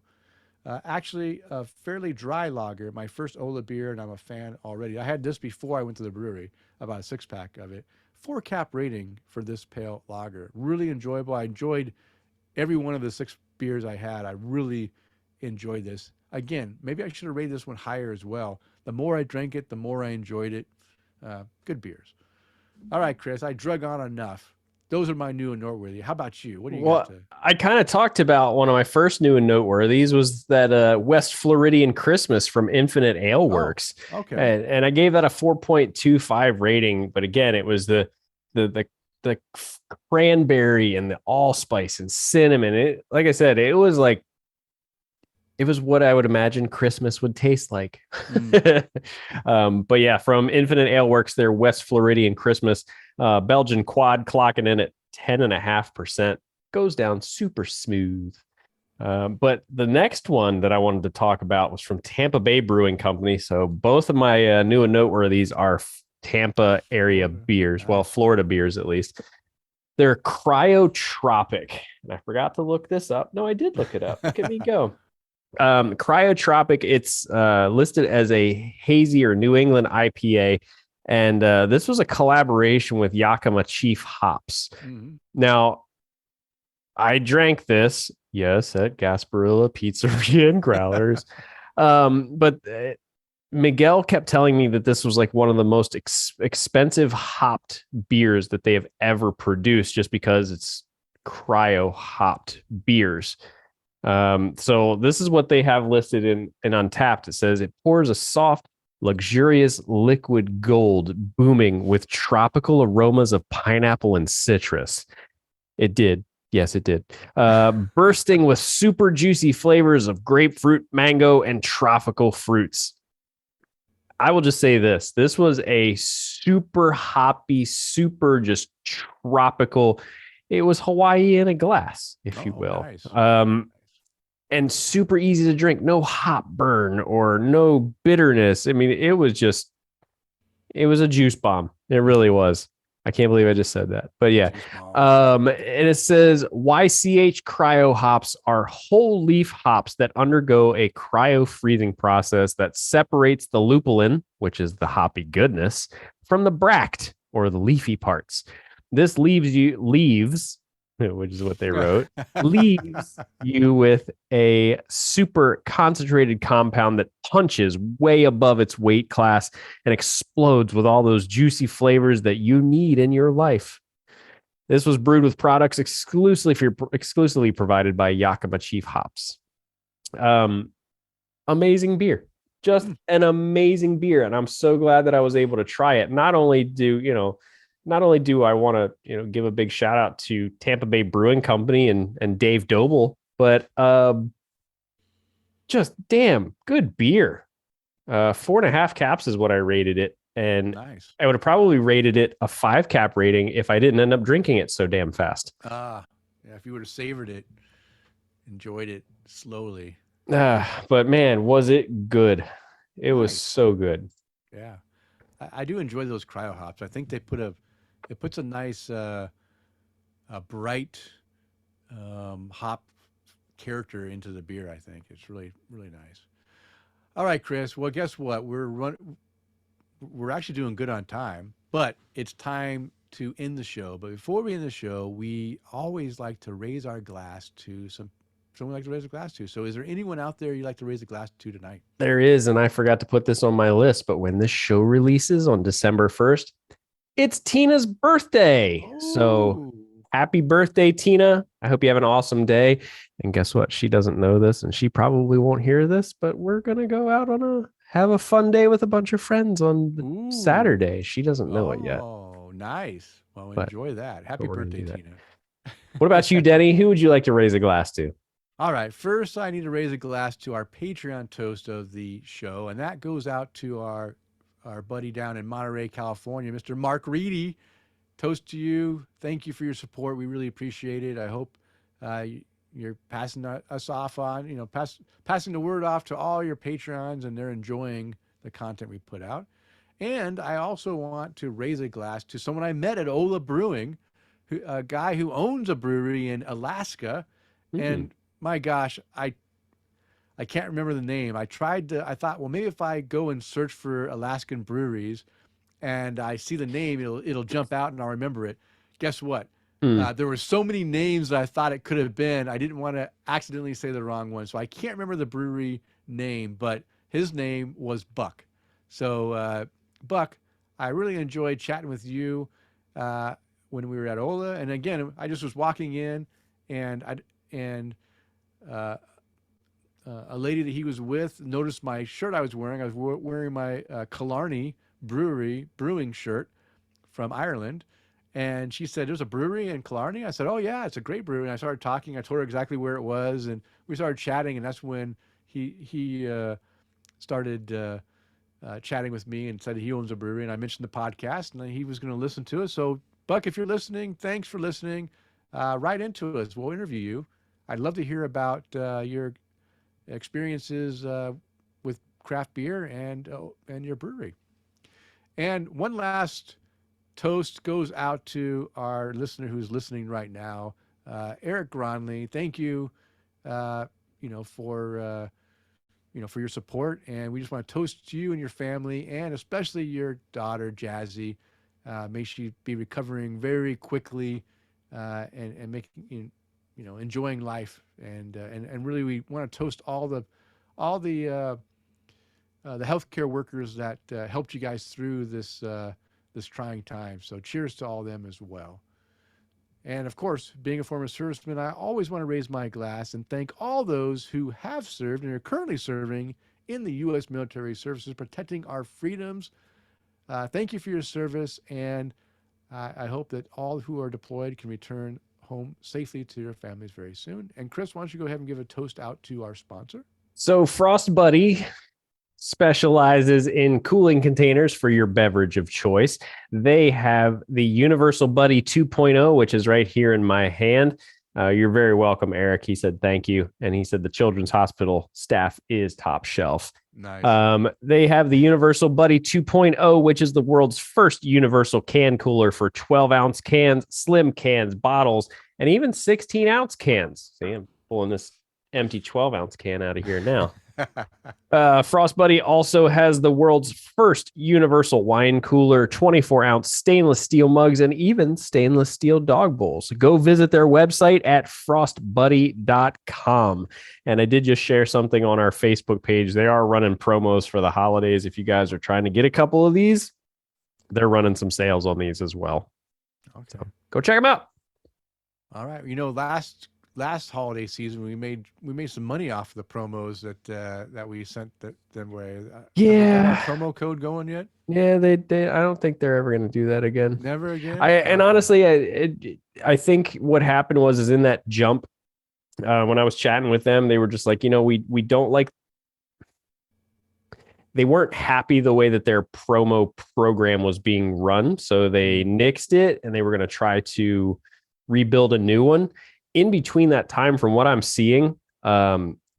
Actually, a fairly dry lager, my first Ola beer, and I'm a fan already. I had this before I went to the brewery, about a 6-pack of it. 4 cap rating for this pale lager. Really enjoyable. I enjoyed every one of the 6 beers I had. I really enjoyed this. Again, maybe I should have rated this one higher as well. The more I drank it, the more I enjoyed it. Good beers. All right, Kris, I drug on enough. Those are my new and noteworthy. How about you? What do you got to? I kind of talked about one of my first new and noteworthies was that West Floridian Christmas from Infinite Ale Works. Oh, okay. And I gave that a 4.25 rating. But again, it was the cranberry and the allspice and cinnamon. It, like I said, it was what I would imagine Christmas would taste like. But yeah, from Infinite Ale Works, their West Floridian Christmas, Belgian quad clocking in at 10.5%, goes down super smooth. But the next one that I wanted to talk about was from Tampa Bay Brewing Company. So both of my new and noteworthies are Tampa area beers. Well, Florida beers, at least. They're Cryotropic. And I forgot to look this up. No, I did look it up. Look at me go. Cryotropic, it's listed as a hazy or New England IPA, and this was a collaboration with Yakima Chief Hops. Now, I drank this, yes, at Gasparilla Pizzeria and Growlers, but Miguel kept telling me that this was like one of the most expensive hopped beers that they have ever produced, just because it's cryo hopped beers. So this is what they have listed in Untapped. It says it pours a soft, luxurious liquid gold booming with tropical aromas of pineapple and citrus. It did. Yes, it did. Bursting with super juicy flavors of grapefruit, mango, and tropical fruits. I will just say this. This was a super hoppy, super just tropical. It was Hawaii in a glass, if you will. Nice. And super easy to drink. No hop burn or no bitterness. I mean, it was a juice bomb. It really was. I can't believe I just said that. But yeah. And it says YCH cryo hops are whole leaf hops that undergo a cryo freezing process that separates the lupulin, which is the hoppy goodness, from the bract or the leafy parts. This leaves, which is what they wrote, leaves you with a super concentrated compound that punches way above its weight class and explodes with all those juicy flavors that you need in your life. This was brewed with products exclusively provided by Yakima Chief Hops. Amazing beer. Just an amazing beer. And I'm so glad that I was able to try it. Not only do I want to, give a big shout out to Tampa Bay Brewing Company and Dave Doble, but just damn good beer. 4.5 caps is what I rated it. And nice. I would have probably rated it a 5 cap rating if I didn't end up drinking it so damn fast. Yeah, if you would have savored it, enjoyed it slowly. But man, was it good. It was so good. Yeah. I do enjoy those cryo hops. I think it puts a nice, bright hop character into the beer. I think it's really, really nice. All right, Kris. Well, guess what? We're actually doing good on time, but it's time to end the show. But before we end the show, we always like to raise our glass to someone we like to raise a glass to. So is there anyone out there you'd like to raise a glass to tonight? There is, and I forgot to put this on my list, but when this show releases on December 1st, it's Tina's birthday. Ooh. So happy birthday, Tina. I hope you have an awesome day. And guess what? She doesn't know this, and she probably won't hear this, but we're going to go out have a fun day with a bunch of friends on Saturday. She doesn't know it yet. Oh, nice. Well, enjoy that. Happy birthday, Tina. What about you, Denny? Who would you like to raise a glass to? All right. First, I need to raise a glass to our Patreon toast of the show, and that goes out to our buddy down in Monterey, California, Mr. Mark Reedy. toast to you. Thank you for your support. We really appreciate it. I hope you're passing us off on, passing the word off to all your Patreons, and they're enjoying the content we put out. And I also want to raise a glass to someone I met at Ola Brewing, a guy who owns a brewery in Alaska. And my gosh, I can't remember the name. I thought, well, maybe if I go and search for Alaskan breweries and I see the name, it'll jump out and I'll remember it. Guess what? There were so many names that I thought it could have been. I didn't want to accidentally say the wrong one. So I can't remember the brewery name, but his name was Buck. So, Buck, I really enjoyed chatting with you when we were at Ola. And again, I just was walking in, and a lady that he was with noticed my shirt I was wearing. I was wearing my Killarney Brewery brewing shirt from Ireland. And she said, "There's a brewery in Killarney?" I said, "Oh, yeah, it's a great brewery." And I started talking. I told her exactly where it was, and we started chatting. And that's when he started chatting with me and said he owns a brewery. And I mentioned the podcast, and he was going to listen to it. So, Buck, if you're listening, thanks for listening. Write into us. We'll interview you. I'd love to hear about your experiences with craft beer and your brewery. And one last toast goes out to our listener who's listening right now, Eric Gronley. Thank you, for your support, and we just want to toast you and your family, and especially your daughter Jazzy. May she be recovering very quickly, and making enjoying life, and really we want to toast all the healthcare workers that helped you guys through this trying time. So cheers to all of them as well. And of course, being a former serviceman, I always want to raise my glass and thank all those who have served and are currently serving in the U.S. military services, protecting our freedoms. Thank you for your service, and I hope that all who are deployed can return home safely to their families very soon. And Kris, why don't you go ahead and give a toast out to our sponsor? So FrostBuddy specializes in cooling containers for your beverage of choice. They have the Universal Buddy 2.0, which is right here in my hand. You're very welcome, Eric. He said thank you. And he said the Children's Hospital staff is top shelf. Nice. They have the Universal Buddy 2.0, which is the world's first universal can cooler for 12-ounce cans, slim cans, bottles, and even 16-ounce cans. See, I'm pulling this empty 12-ounce can out of here now. FrostBuddy also has the world's first universal wine cooler, 24-ounce stainless steel mugs, and even stainless steel dog bowls. Go visit their website at frostbuddy.com. And I did just share something on our Facebook page. They are running promos for the holidays. If you guys are trying to get a couple of these, they're running some sales on these as well. Okay. So go check them out. All right. Last holiday season, we made some money off the promos that we sent them way. Yeah. Have promo code going yet? Yeah, they I don't think they're ever going to do that again. Never again. And honestly, I think what happened was in that jump when I was chatting with them, they were just like, we don't like. They weren't happy the way that their promo program was being run, so they nixed it, and they were going to try to rebuild a new one. In between that time, from what I'm seeing,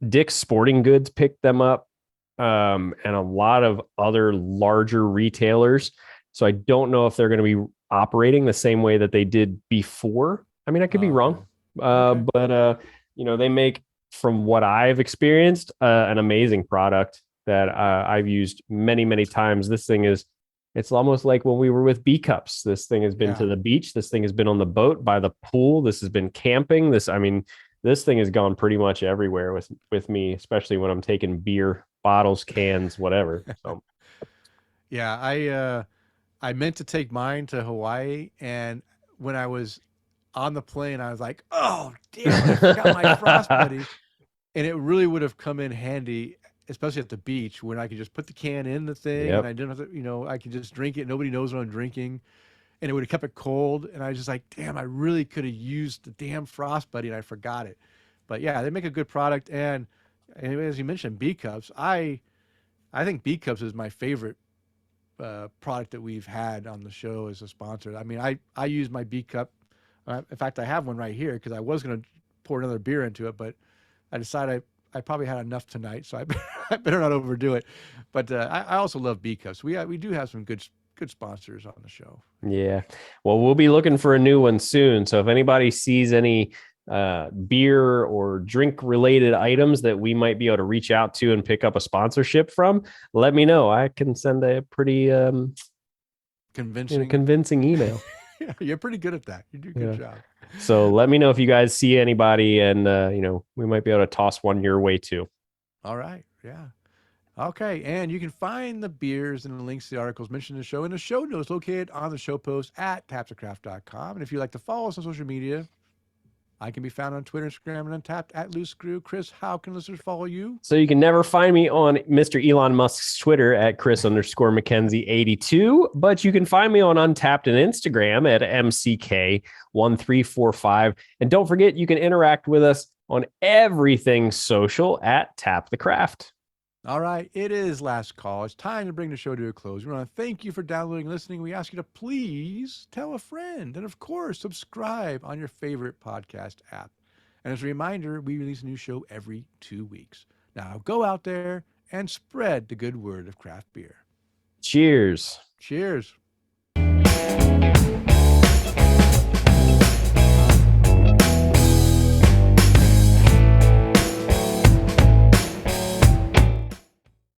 Dick's Sporting Goods picked them up, and a lot of other larger retailers. So I don't know if they're going to be operating the same way that they did before. I mean, I could be wrong, okay. but they make, from what I've experienced, an amazing product that I've used many, many times. This thing it's almost like when we were with B Cups. This thing has been to the beach. This thing has been on the boat, by the pool. This has been camping. This thing has gone pretty much everywhere with me, especially when I'm taking beer, bottles, cans, whatever. So, yeah, I meant to take mine to Hawaii, and when I was on the plane, I was like, "Oh, damn, I forgot my FrostBuddy," and it really would have come in handy, especially at the beach, when I could just put the can in the thing, and I didn't have to, I could just drink it. Nobody knows what I'm drinking, and it would have kept it cold. And I was just like, damn, I really could have used the damn FrostBuddy, and I forgot it. But yeah, they make a good product. And anyway, as you mentioned, B Cups, I think B Cups is my favorite product that we've had on the show as a sponsor. I mean, I use my B cup. In fact, I have one right here because I was going to pour another beer into it, but I decided I probably had enough tonight, so I better not overdo it. But I also love B cups. We do have some good sponsors on the show. Yeah. Well, we'll be looking for a new one soon. So if anybody sees any beer or drink related items that we might be able to reach out to and pick up a sponsorship from, let me know. I can send a pretty convincing email. You're pretty good at that. You do a good job. So let me know if you guys see anybody, and we might be able to toss one your way too. All right. Yeah. Okay. And you can find the beers and the links to the articles mentioned in the show in the show notes located on the show post at tapsofcraft.com. And if you'd like to follow us on social media, I can be found on Twitter, Instagram, and Untapped at Luce Screw. Kris, how can listeners follow you? So you can never find me on Mr. Elon Musk's Twitter at Kris_McKenzie82, but you can find me on Untapped and Instagram at MCK1345. And don't forget, you can interact with us on everything social at Tap the Craft. All right, it is last call. It's time to bring the show to a close. We want to thank you for downloading and listening. We ask you to please tell a friend. And of course, subscribe on your favorite podcast app. And as a reminder, we release a new show every 2 weeks. Now go out there and spread the good word of craft beer. Cheers. Cheers.